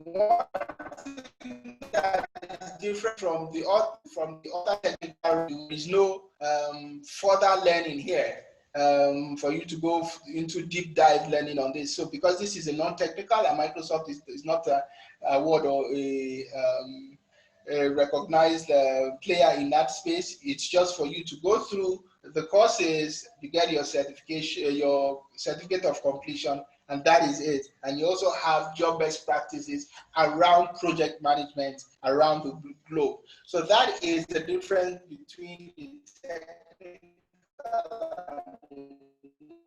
One thing that is different from the other technical, there is no further learning here for you to go into deep dive learning on this. So because this is a non-technical, and Microsoft is not a award or a recognized player in that space, it's just for you to go through the courses, you get your certification, your certificate of completion, and that is it. And you also have job best practices around project management around the globe. So that is the difference between the technical and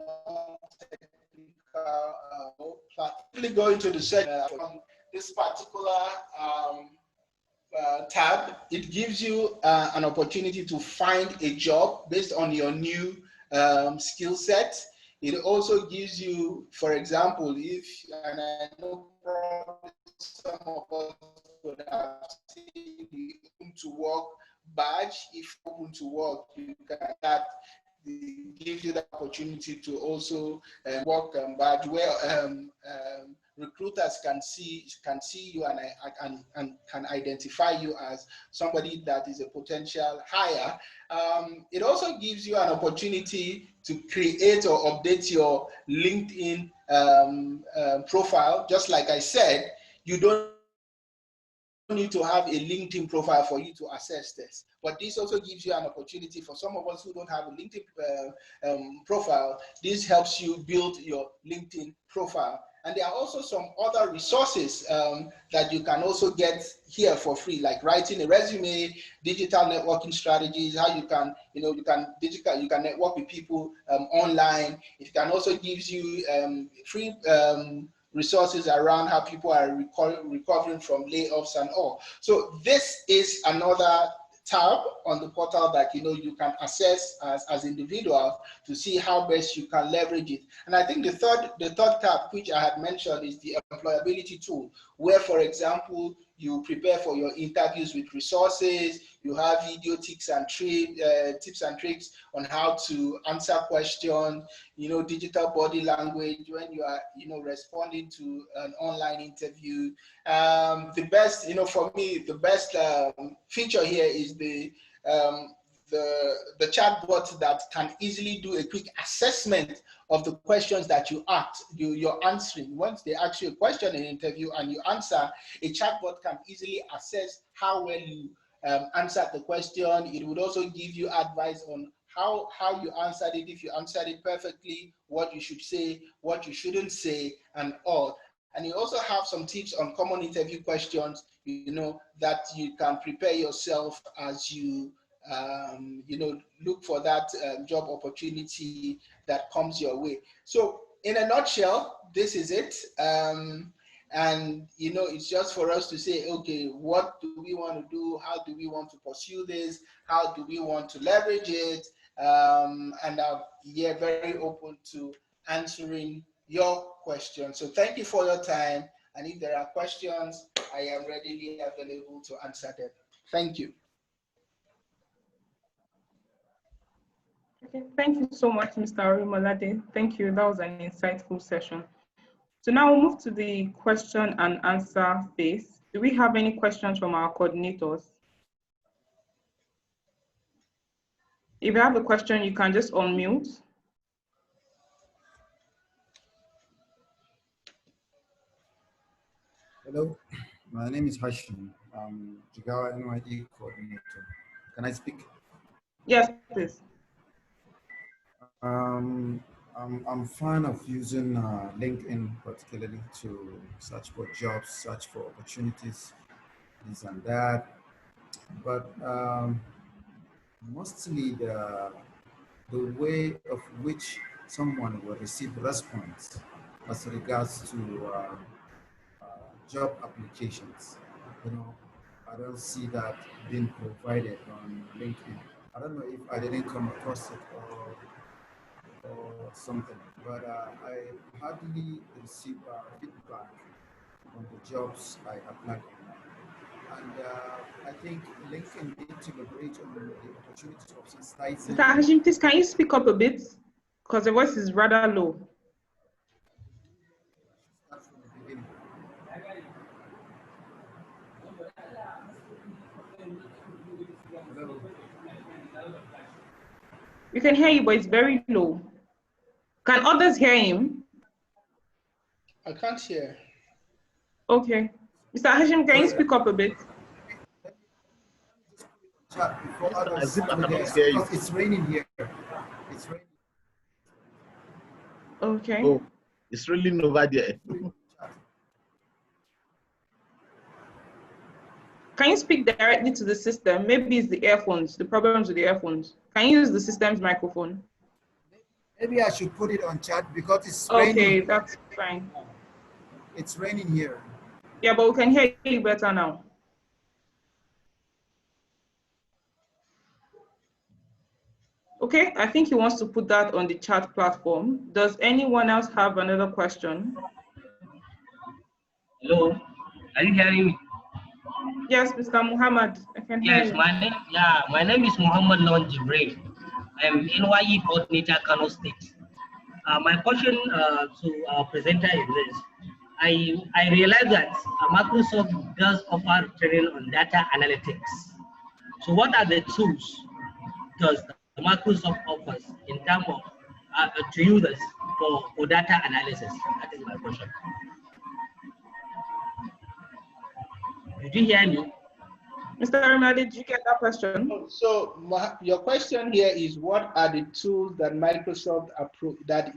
non-technical platform. Go into the section on this particular tab. It gives you an opportunity to find a job based on your new skill set. It also gives you, for example, if, and I know probably some of us would have seen the Open to Work badge. If Open to Work, you can that gives you the opportunity to also work badge where recruiters can see you and can identify you as somebody that is a potential hire. It also gives you an opportunity to create or update your LinkedIn profile. Just like I said, you don't need to have a LinkedIn profile for you to access this. But this also gives you an opportunity for some of us who don't have a LinkedIn profile. This helps you build your LinkedIn profile. And there are also some other resources that you can also get here for free, like writing a resume, digital networking strategies, how you can, you can network with people online. It can also gives you free resources around how people are recovering from layoffs and all. So this is another tab on the portal that you can assess as individuals to see how best you can leverage it. And I think the third tab, which I had mentioned, is the employability tool, where, for example, you prepare for your interviews with resources. You have video tips and tricks on how to answer questions, digital body language when you are, responding to an online interview. The best, for me, the best feature here is the chatbot that can easily do a quick assessment of the questions that you're answering. Once they ask you a question in an interview and you answer, a chatbot can easily assess how well you answered the question. It would also give you advice on how you answered it, if you answered it perfectly, what you should say, what you shouldn't say, and all. And you also have some tips on common interview questions, that you can prepare yourself as you look for that job opportunity that comes your way. So in a nutshell, this is it. And it's just for us to say, okay, what do we want to do? How do we want to pursue this? How do we want to leverage it? And I'm very open to answering your questions. So thank you for your time. And if there are questions, I am readily available to answer them. Thank you. Okay, thank you so much, Mr. Orimolade. Thank you. That was an insightful session. So now we'll move to the question and answer phase. Do we have any questions from our coordinators? If you have a question, you can just unmute. Hello, my name is Hashim. I'm Jigawa NYE coordinator. Can I speak? Yes, please. I'm a fan of using LinkedIn particularly to search for jobs, search for opportunities, this and that. But mostly the way of which someone will receive response as regards to job applications. I don't see that being provided on LinkedIn. I don't know if I didn't come across it or something, but I hardly receive feedback on the jobs I apply for. And I think LinkedIn needs to leverage on the opportunities of sensitizing. Mr. Hashim, please, can you speak up a bit? Because the voice is rather low. We can hear you, but it's very low. Can others hear him? I can't hear. Okay. Mr. Hashim, can you speak up a bit? It's raining here. It's raining. Okay. Oh, it's raining over there. Can you speak directly to the system? Maybe it's the earphones, the problems with the earphones. Can you use the system's microphone? Maybe I should put it on chat because it's raining. Okay, that's fine. It's raining here. Yeah, but we can hear you better now. Okay, I think he wants to put that on the chat platform. Does anyone else have another question? Hello, are you hearing me? Yes, Mr. Muhammad, I can hear you. My name is Muhammad Lawan Jibril. I am NYE coordinator, Kano State. My question to our presenter is this. I realize that Microsoft does offer training on data analytics. So what are the tools does Microsoft offers in terms of to users for data analysis? That is my question. Did you hear me? Mr. Arima, did you get that question? So your question here is, what are the tools that Microsoft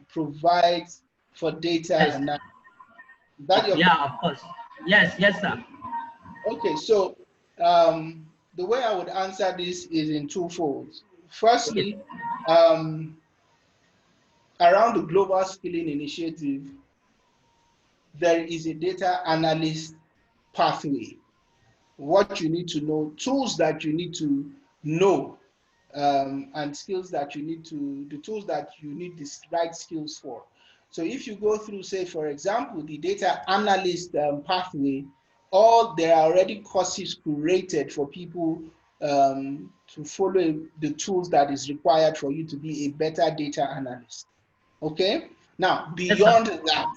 provides for data analysis? Yeah, of course. Yes, sir. Okay, so the way I would answer this is in two folds. Firstly, around the Global Skilling Initiative, there is a data analyst pathway. what you need to know, tools that you need to know, and skills that you need to, the tools that you need the right skills for. So if you go through, say, for example, the data analyst pathway, there are already courses curated for people to follow the tools that is required for you to be a better data analyst. Okay? Now, beyond that,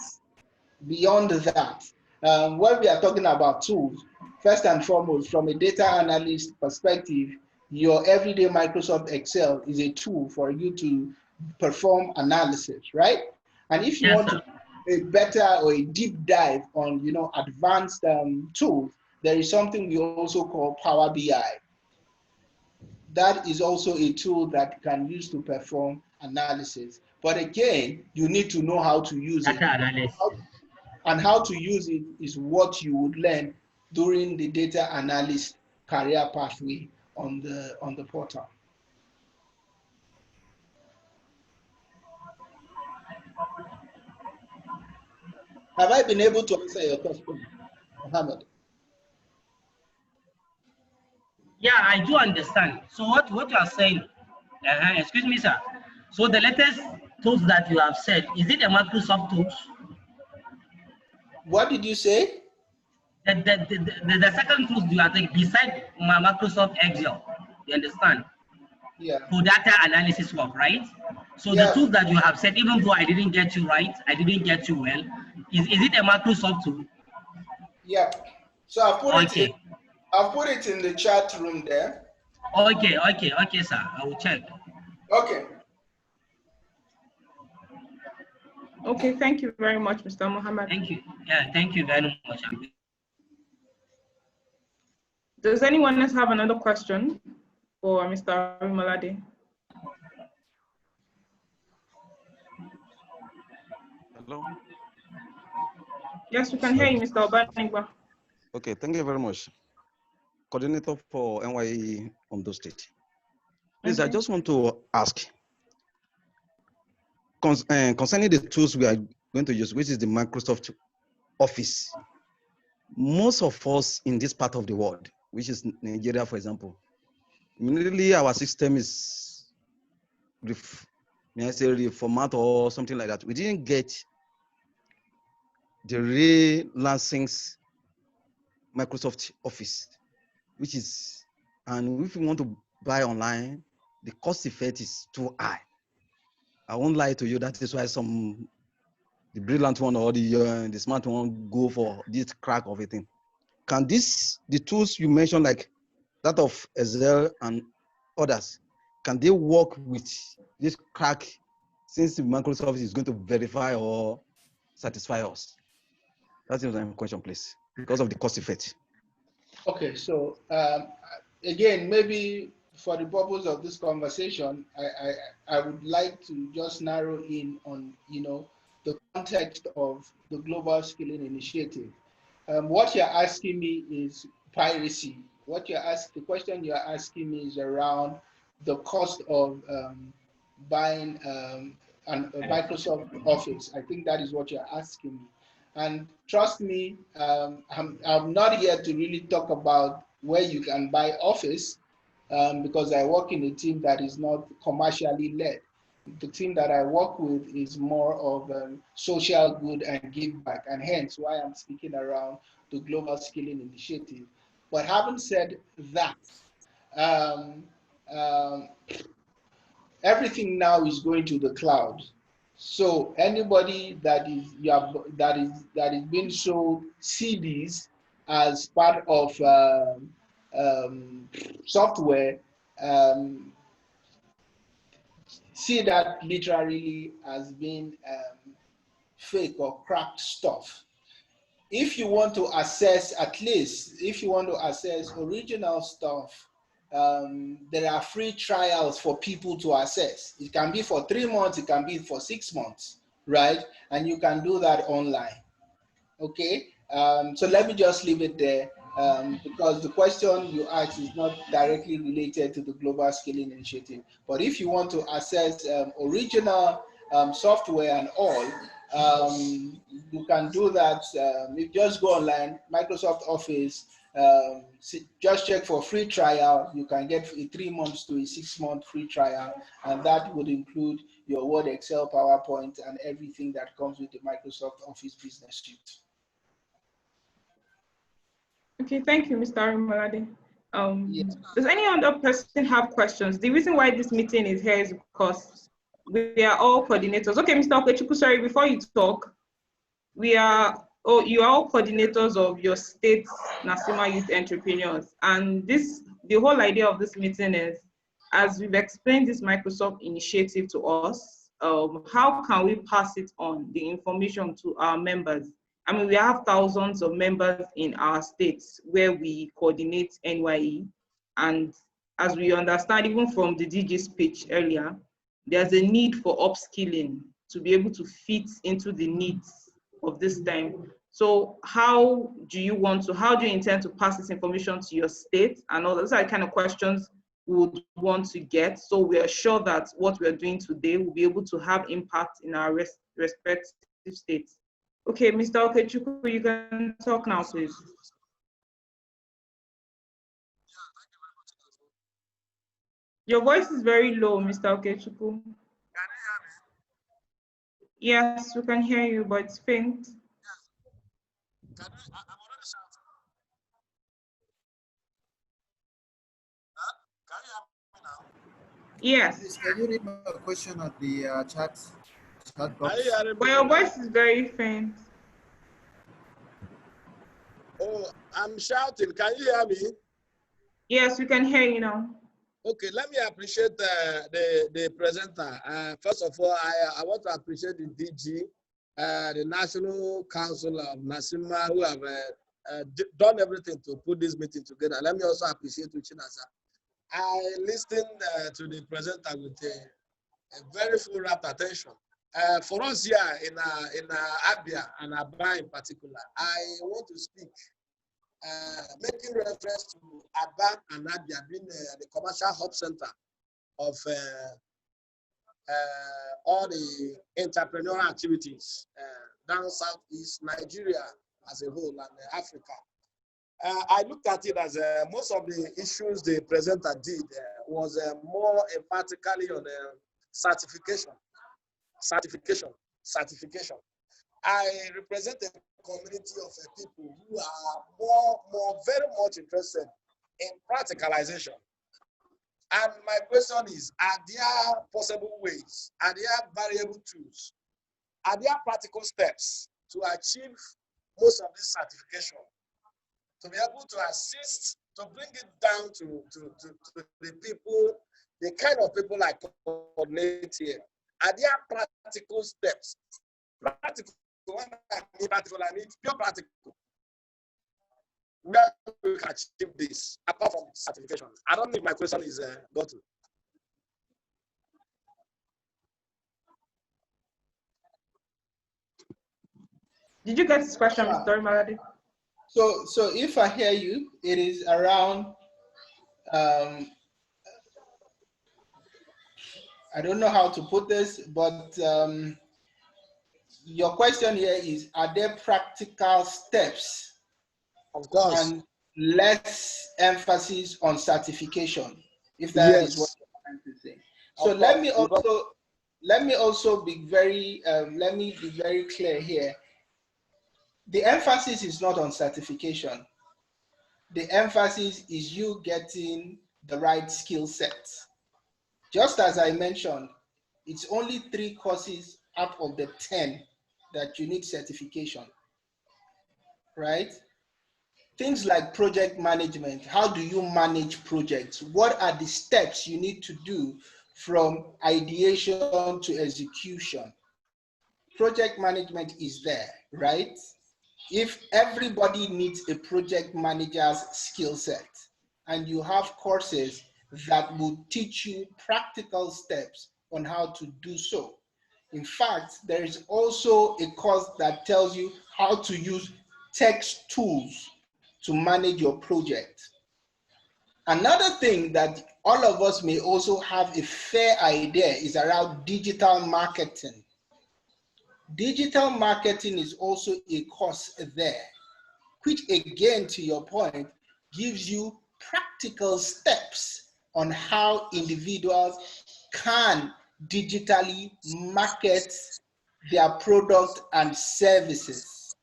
when we are talking about tools, first and foremost, from a data analyst perspective, your everyday Microsoft Excel is a tool for you to perform analysis, right? And if you want to a better or a deep dive on, advanced tools, there is something we also call Power BI. That is also a tool that you can use to perform analysis. But again, you need to know how to use it. And how to use it is what you would learn during the data analyst career pathway on the portal. Have I been able to answer your question, Mohammed? Yeah, I do understand. So what you are saying, excuse me, sir. So the latest tools that you have said, is it a Microsoft tools? What did you say? The second tools you are taking beside my Microsoft Excel, you understand? Yeah. For data analysis work, right? So Yeah. the tools that you have said, even though I didn't get you right, I didn't get you well, is it a Microsoft tool? Yeah. So I've put it in the chat room there. Okay, sir. I will check. Okay. Okay, thank you very much, Mr. Mohammed. Thank you. Yeah, thank you very much. Does anyone else have another question for Mr. Orimolade? Hello? Yes, we can hear you, Mr. Obanigba. Okay, thank you very much. Coordinator for NYE Ondo State. Please, I just want to ask, concerning the tools we are going to use, which is the Microsoft Office. Most of us in this part of the world, which is Nigeria, for example, immediately our system is, may I say, reformat or something like that. We didn't get the re-licensed Microsoft Office, which is, and if you want to buy online, the cost effect is too high. I won't lie to you, that is why the brilliant one or the smart one go for this crack of a thing. Can the tools you mentioned, like that of Excel and others, can they work with this crack since the Microsoft is going to verify or satisfy us? That's the question, please, because of the cost effect. Okay, so again, maybe for the purpose of this conversation, I would like to just narrow in on, the context of the Global Skilling Initiative. What you're asking me is piracy. The question you're asking me is around the cost of buying a Microsoft Office. I think that is what you're asking me. And trust me, I'm not here to really talk about where you can buy Office, because I work in a team that is not commercially led. The team that I work with is more of social good and give back, and hence why I'm speaking around the Global Skilling Initiative. But having said that, everything now is going to the cloud. So anybody that is being sold CDs as part of software, see that literally as being fake or cracked stuff. If you want to assess, at least if you want to assess original stuff, there are free trials for people to access. It can be for 3 months, it can be for 6 months, right? And you can do that online. Okay, so let me just leave it there, because the question you asked is not directly related to the Global Skilling Initiative. But if you want to access original software and all, you can do that. You just go online, Microsoft Office, just check for free trial. You can get a 3 months to a 6 month free trial, and that would include your Word, Excel, PowerPoint, and everything that comes with the Microsoft Office Business Suite. Okay, thank you, Mr. Orimolade. Yes. Does any other person have questions? The reason why this meeting is here is because we are all coordinators. Okay, Mr. Okechukwu, sorry, before you talk, you are all coordinators of your state's NACCIMA Youth Entrepreneurs. And the whole idea of this meeting is, as we've explained this Microsoft initiative to us, how can we pass it on, the information, to our members? I mean, we have thousands of members in our states where we coordinate NYE. And as we understand, even from the DG speech earlier, there's a need for upskilling to be able to fit into the needs of this time. So how do you intend to pass this information to your state? And all those are the kind of questions we would want to get. So we are sure that what we're doing today will be able to have impact in our respective states. Okay, Mr. Okechukwu, you can talk now, please. Your voice is very low, Mr. Okechukwu. Yes, we can hear you, but it's faint. Yes. Can you read my question at the chat box? But your voice is very faint. Oh, I'm shouting. Can you hear me? Yes, we can hear you now. Okay, let me appreciate the presenter. First of all, I want to appreciate the DG, the National Council of NACCIMA, who have done everything to put this meeting together. Let me also appreciate Uchinasa. I listened to the presenter with a very full rapt attention. For us here in Abia and Aba in particular, I want to speak, making reference to Aba and Abia being the commercial hub center of all the entrepreneurial activities down Southeast Nigeria as a whole and Africa. I looked at it as most of the issues the presenter did was more emphatically on certification. I represent a community of people who are very much interested in practicalization. And my question is, are there possible ways, are there variable tools, are there practical steps to achieve most of this certification, to be able to assist, to bring it down to the people, the kind of people I coordinate here? Are there practical steps? Practical, when I mean practical, I mean pure practical. Where we can achieve this, apart from certification. I don't think my question is got to. Did you get this question, Mr. Orimolade? So if I hear you, it is around, I don't know how to put this, but your question here is, are there practical steps? Of course. And less emphasis on certification, if that is what you're trying to say. So let me also be very clear here. The emphasis is not on certification. The emphasis is you getting the right skill set. Just as I mentioned, it's only 3 courses out of the 10 that you need certification, right? Things like project management. How do you manage projects? What are the steps you need to do from ideation to execution? Project management is there, right? If everybody needs a project manager's skill set, and you have courses that will teach you practical steps on how to do so. In fact, there is also a course that tells you how to use text tools to manage your project. Another thing that all of us may also have a fair idea is around digital marketing. Digital marketing is also a course there, which again, to your point, gives you practical steps on how individuals can digitally market their product and services,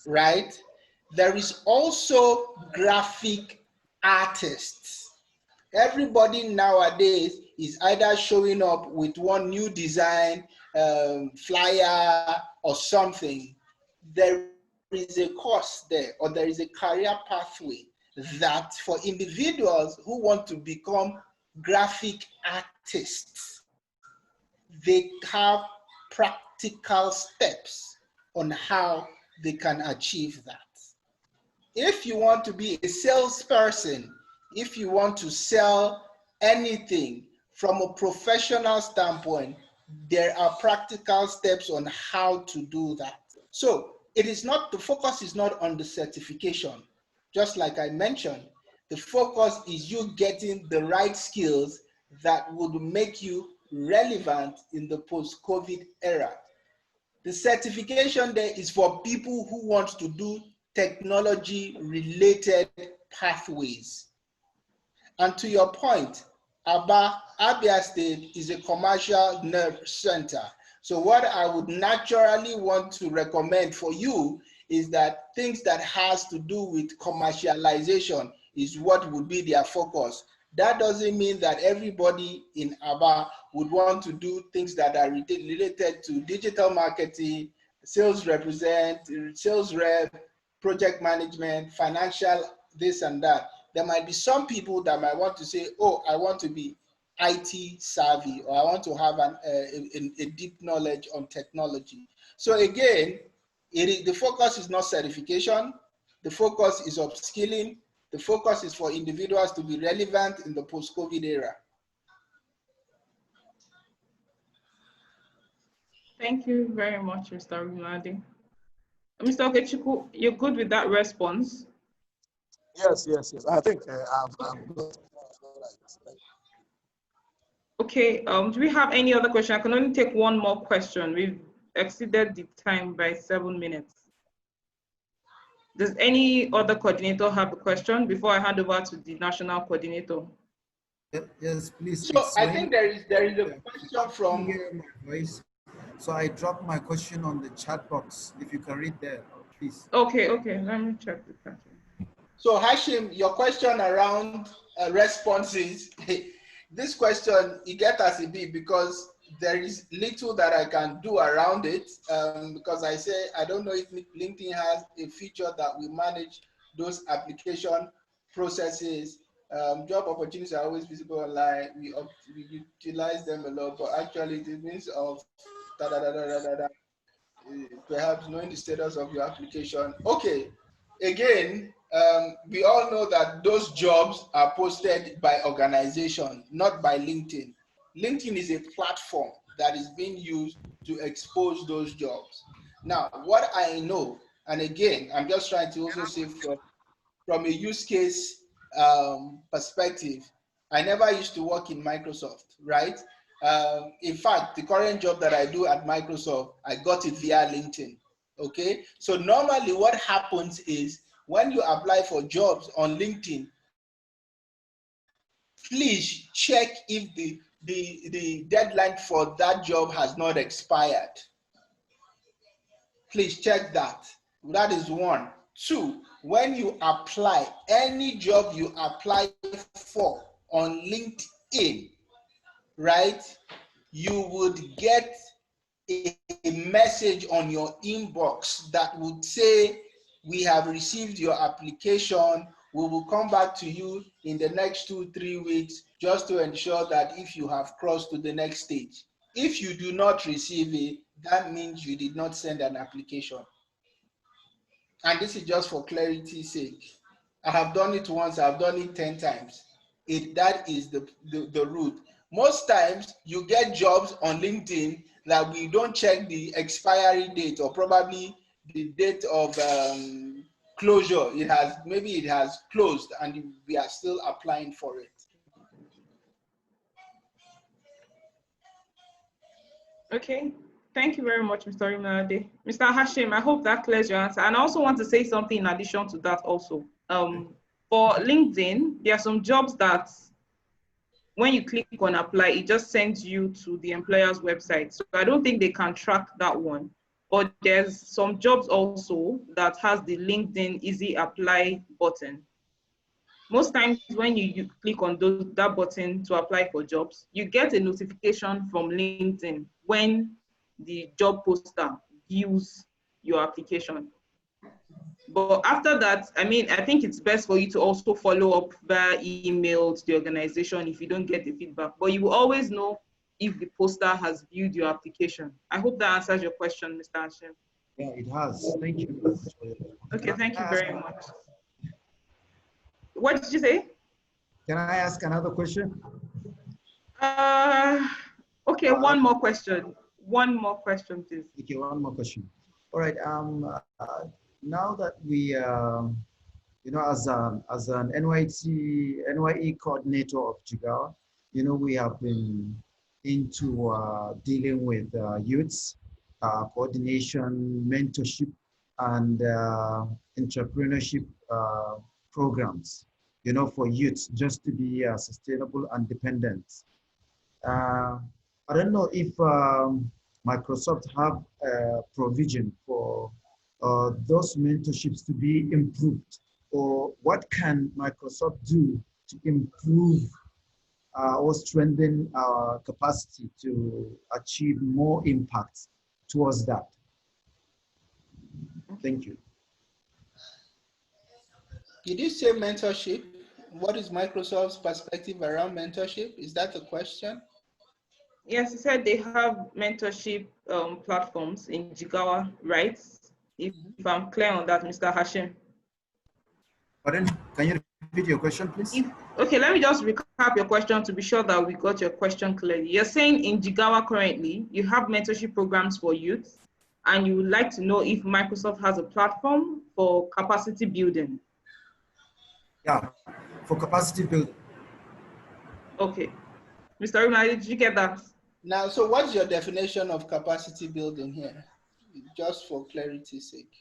right? There is also graphic artists. Everybody nowadays is either showing up with one new design, flyer or something. There is a course there, or there is a career pathway that for individuals who want to become graphic artists, they have practical steps on how they can achieve that. If you want to be a salesperson, if you want to sell anything from a professional standpoint, there are practical steps on how to do that. So it is not, the focus is not on the certification. Just like I mentioned, the focus is you getting the right skills that would make you relevant in the post-COVID era. The certification there is for people who want to do technology-related pathways. And to your point, Abia State is a commercial nerve center. So what I would naturally want to recommend for you is that things that has to do with commercialization is what would be their focus. That doesn't mean that everybody in Aba would want to do things that are related to digital marketing, sales rep, project management, financial, this and that. There might be some people that might want to say, oh, I want to be IT savvy, or I want to have a deep knowledge on technology. So again, the focus is not certification. The focus is upskilling. The focus is for individuals to be relevant in the post-COVID era. Thank you very much, Mr. Orimolade. Mr. Okechukwu, you're good with that response? Yes. I think I'm good. Okay, do we have any other question? I can only take one more question. We've exceeded the time by 7 minutes. Does any other coordinator have a question before I hand over to the national coordinator? Yes, please. So I think there is a question from... So I dropped my question on the chat box. If you can read there, please. Okay, let me check the chat. So Hashim, your question around responses, this question, it gets us a bit because there is little that I can do around it because I say, I don't know if LinkedIn has a feature that we manage those application processes. Job opportunities are always visible online. We utilize them a lot, but actually it means of perhaps knowing the status of your application. Okay, again, we all know that those jobs are posted by organization, not by LinkedIn. LinkedIn is a platform that is being used to expose those jobs. Now, what I know, and again, I'm just trying to also say from a use case perspective, I never used to work in Microsoft, right? In fact, the current job that I do at Microsoft, I got it via LinkedIn, okay? So normally what happens is when you apply for jobs on LinkedIn, please check if the deadline for that job has not expired. Please check that. That is one. Two, when you apply, any job you apply for on LinkedIn, right, you would get a message on your inbox that would say, we have received your application. We will come back to you in the next 2-3 weeks just to ensure that if you have crossed to the next stage. If you do not receive it, that means you did not send an application. And this is just for clarity's sake. I have done it once, I've done it 10 times. That is the route. Most times you get jobs on LinkedIn that we don't check the expiry date or probably the date of closure. Maybe it has closed and we are still applying for it. Okay, thank you very much, Mr. Orimolade. Mr. Hashim, I hope that clears your answer. And I also want to say something in addition to that also. For LinkedIn, there are some jobs that when you click on apply, it just sends you to the employer's website. So I don't think they can track that one. But there's some jobs also that has the LinkedIn Easy Apply button. Most times when you click on that button to apply for jobs, you get a notification from LinkedIn when the job poster views your application. But after that, I mean, I think it's best for you to also follow up via email to the organization if you don't get the feedback. But you will always know if the poster has viewed your application. I hope that answers your question, Mr. Hashim. Yeah, it has. Thank you. Okay, thank you very much. What did you say? Can I ask another question? Okay, one more question. One more question, please. Okay, one more question. All right. Now that we, as an NYE coordinator of Jigawa, we have been into dealing with youths, coordination, mentorship, and entrepreneurship programs, for youths just to be sustainable and dependent. I don't know if Microsoft have a provision for those mentorships to be improved, or what can Microsoft do to improve or strengthen our capacity to achieve more impact towards that? Thank you. Did you say mentorship? What is Microsoft's perspective around mentorship? Is that the question? Yes, he said they have mentorship platforms in Jigawa, right? If I'm clear on that, Mr. Hashim. Pardon? Can you repeat your question, please? Okay, let me just recap your question to be sure that we got your question clearly. You're saying in Jigawa currently, you have mentorship programs for youth, and you would like to know if Microsoft has a platform for capacity building. Yeah, for capacity building. Okay. Mr. Orimolade, did you get that? Now, so what's your definition of capacity building here? Just for clarity's sake.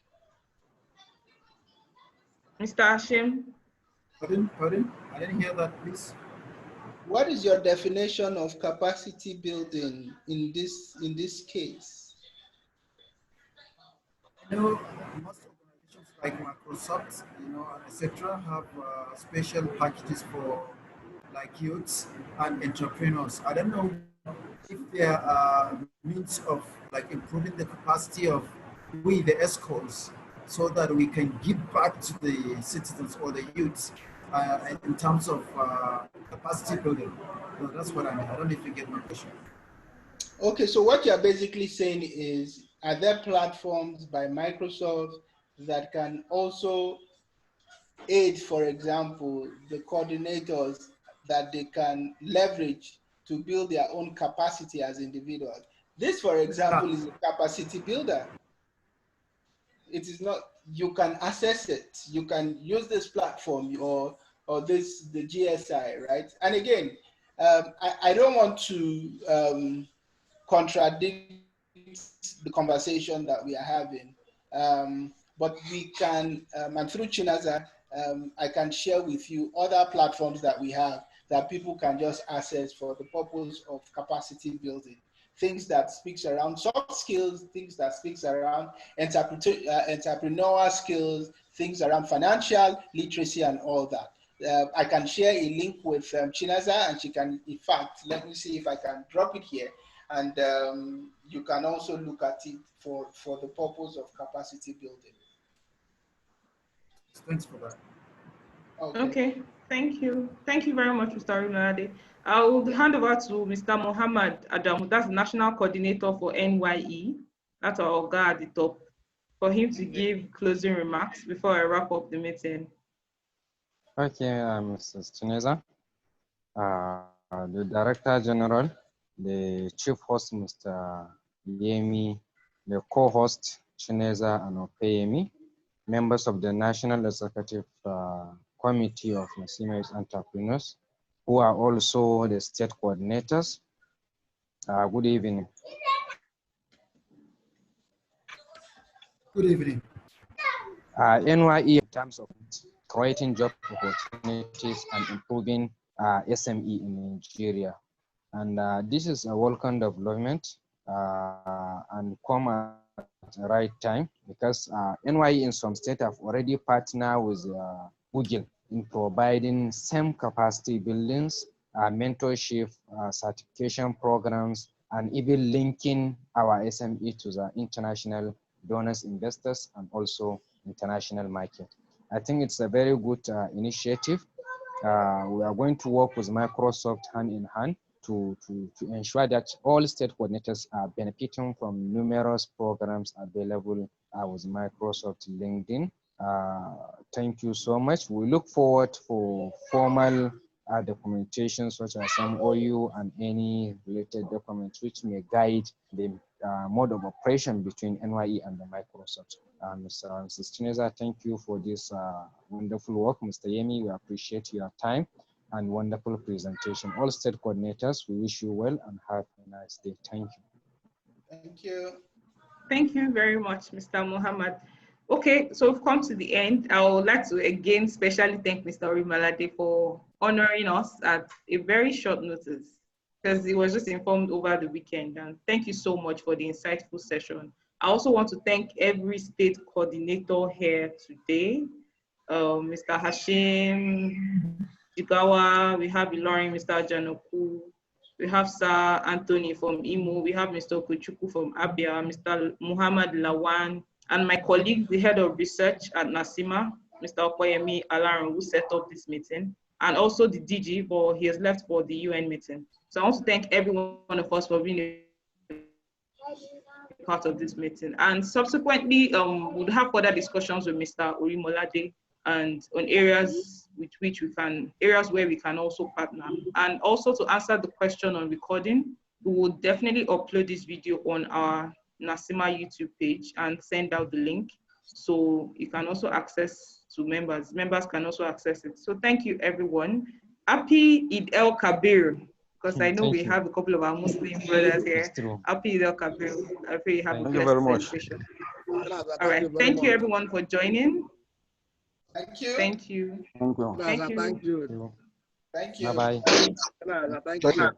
Mr. Hashim? Pardon? I didn't hear that, please. What is your definition of capacity building in this case? Most organizations like Microsoft, etc., have special packages for like youths and entrepreneurs. I don't know if there are means of like improving the capacity of we, the ESCOs, so that we can give back to the citizens or the youths in terms of capacity building. So that's what I mean. I don't know if you get my question. Okay, so what you're basically saying is, are there platforms by Microsoft that can also aid, for example, the coordinators that they can leverage to build their own capacity as individuals? This, for example, is a capacity builder. It is not, you can access it. You can use this platform or the GSI, right? And again, I don't want to contradict the conversation that we are having, but we can, and through Chinaza, I can share with you other platforms that we have that people can just access for the purpose of capacity building. Things that speaks around soft skills, things that speaks around entrepreneurial skills, things around financial literacy and all that. I can share a link with Chinaza, and she can, in fact, let me see if I can drop it here. And you can also look at it for the purpose of capacity building. Thanks for that. Okay, thank you. Thank you very much, Mr. Orimolade. I will hand over to Mr. Mohammed Adamu, that's the National Coordinator for NYE. That's our guy at the top, for him to give closing remarks before I wrap up the meeting. Okay, Mrs. Chineza, the Director General, the Chief Host, Mr. Yemi, the Co-host, Chineza and Opeyemi, members of the National Executive Committee of NACCIMA Entrepreneurs, who are also the state coordinators. Good evening. Good evening. NYE, in terms of creating job opportunities and improving SME in Nigeria. And this is a welcome development and come at the right time, because NYE in some states have already partnered with Google in providing same capacity buildings, mentorship, certification programs, and even linking our SME to the international donors, investors, and also international market. I think it's a very good initiative. We are going to work with Microsoft hand in hand to ensure that all state coordinators are benefiting from numerous programs available with Microsoft LinkedIn. Thank you so much. We look forward for formal documentation such as MOU and any related documents which may guide the mode of operation between NYE and the Microsoft. Mr. and Mrs. Chineza, thank you for this wonderful work. Mr. Yemi, we appreciate your time and wonderful presentation. All state coordinators, we wish you well and have a nice day. Thank you. Thank you. Thank you very much, Mr. Mohammed. Okay, so we've come to the end. I would like to again specially thank Mr. Orimolade for honoring us at a very short notice, because he was just informed over the weekend. And thank you so much for the insightful session. I also want to thank every state coordinator here today. Mr. Hashim, Jigawa, we have Ilorin, Mr. Janoku, we have Sir Anthony from Imo, we have Mr. Okuchukwu from Abia, Mr. Muhammad Lawan, and my colleague, the head of research at NACCIMA, Mr. Olumuyemi Alaron, who set up this meeting, and also the DG, but he has left for the UN meeting. So I want to thank every one of us for being a part of this meeting. And subsequently, we'll have further discussions with Mr. Orimolade and on areas with which we can, areas where we can also partner. And also to answer the question on recording, we will definitely upload this video on our NACCIMA YouTube page and send out the link. So you can also access to members. Members can also access it. So thank you, everyone. Happy Eid el-Kabir, because I know we have a couple of our Muslim brothers here. Happy Eid el-Kabir. I pray you have a blessed celebration. All right. Thank you, everyone, for joining. Thank you. Thank you. Thank you. Thank you. Thank you. Thank you. Bye-bye. Thank you.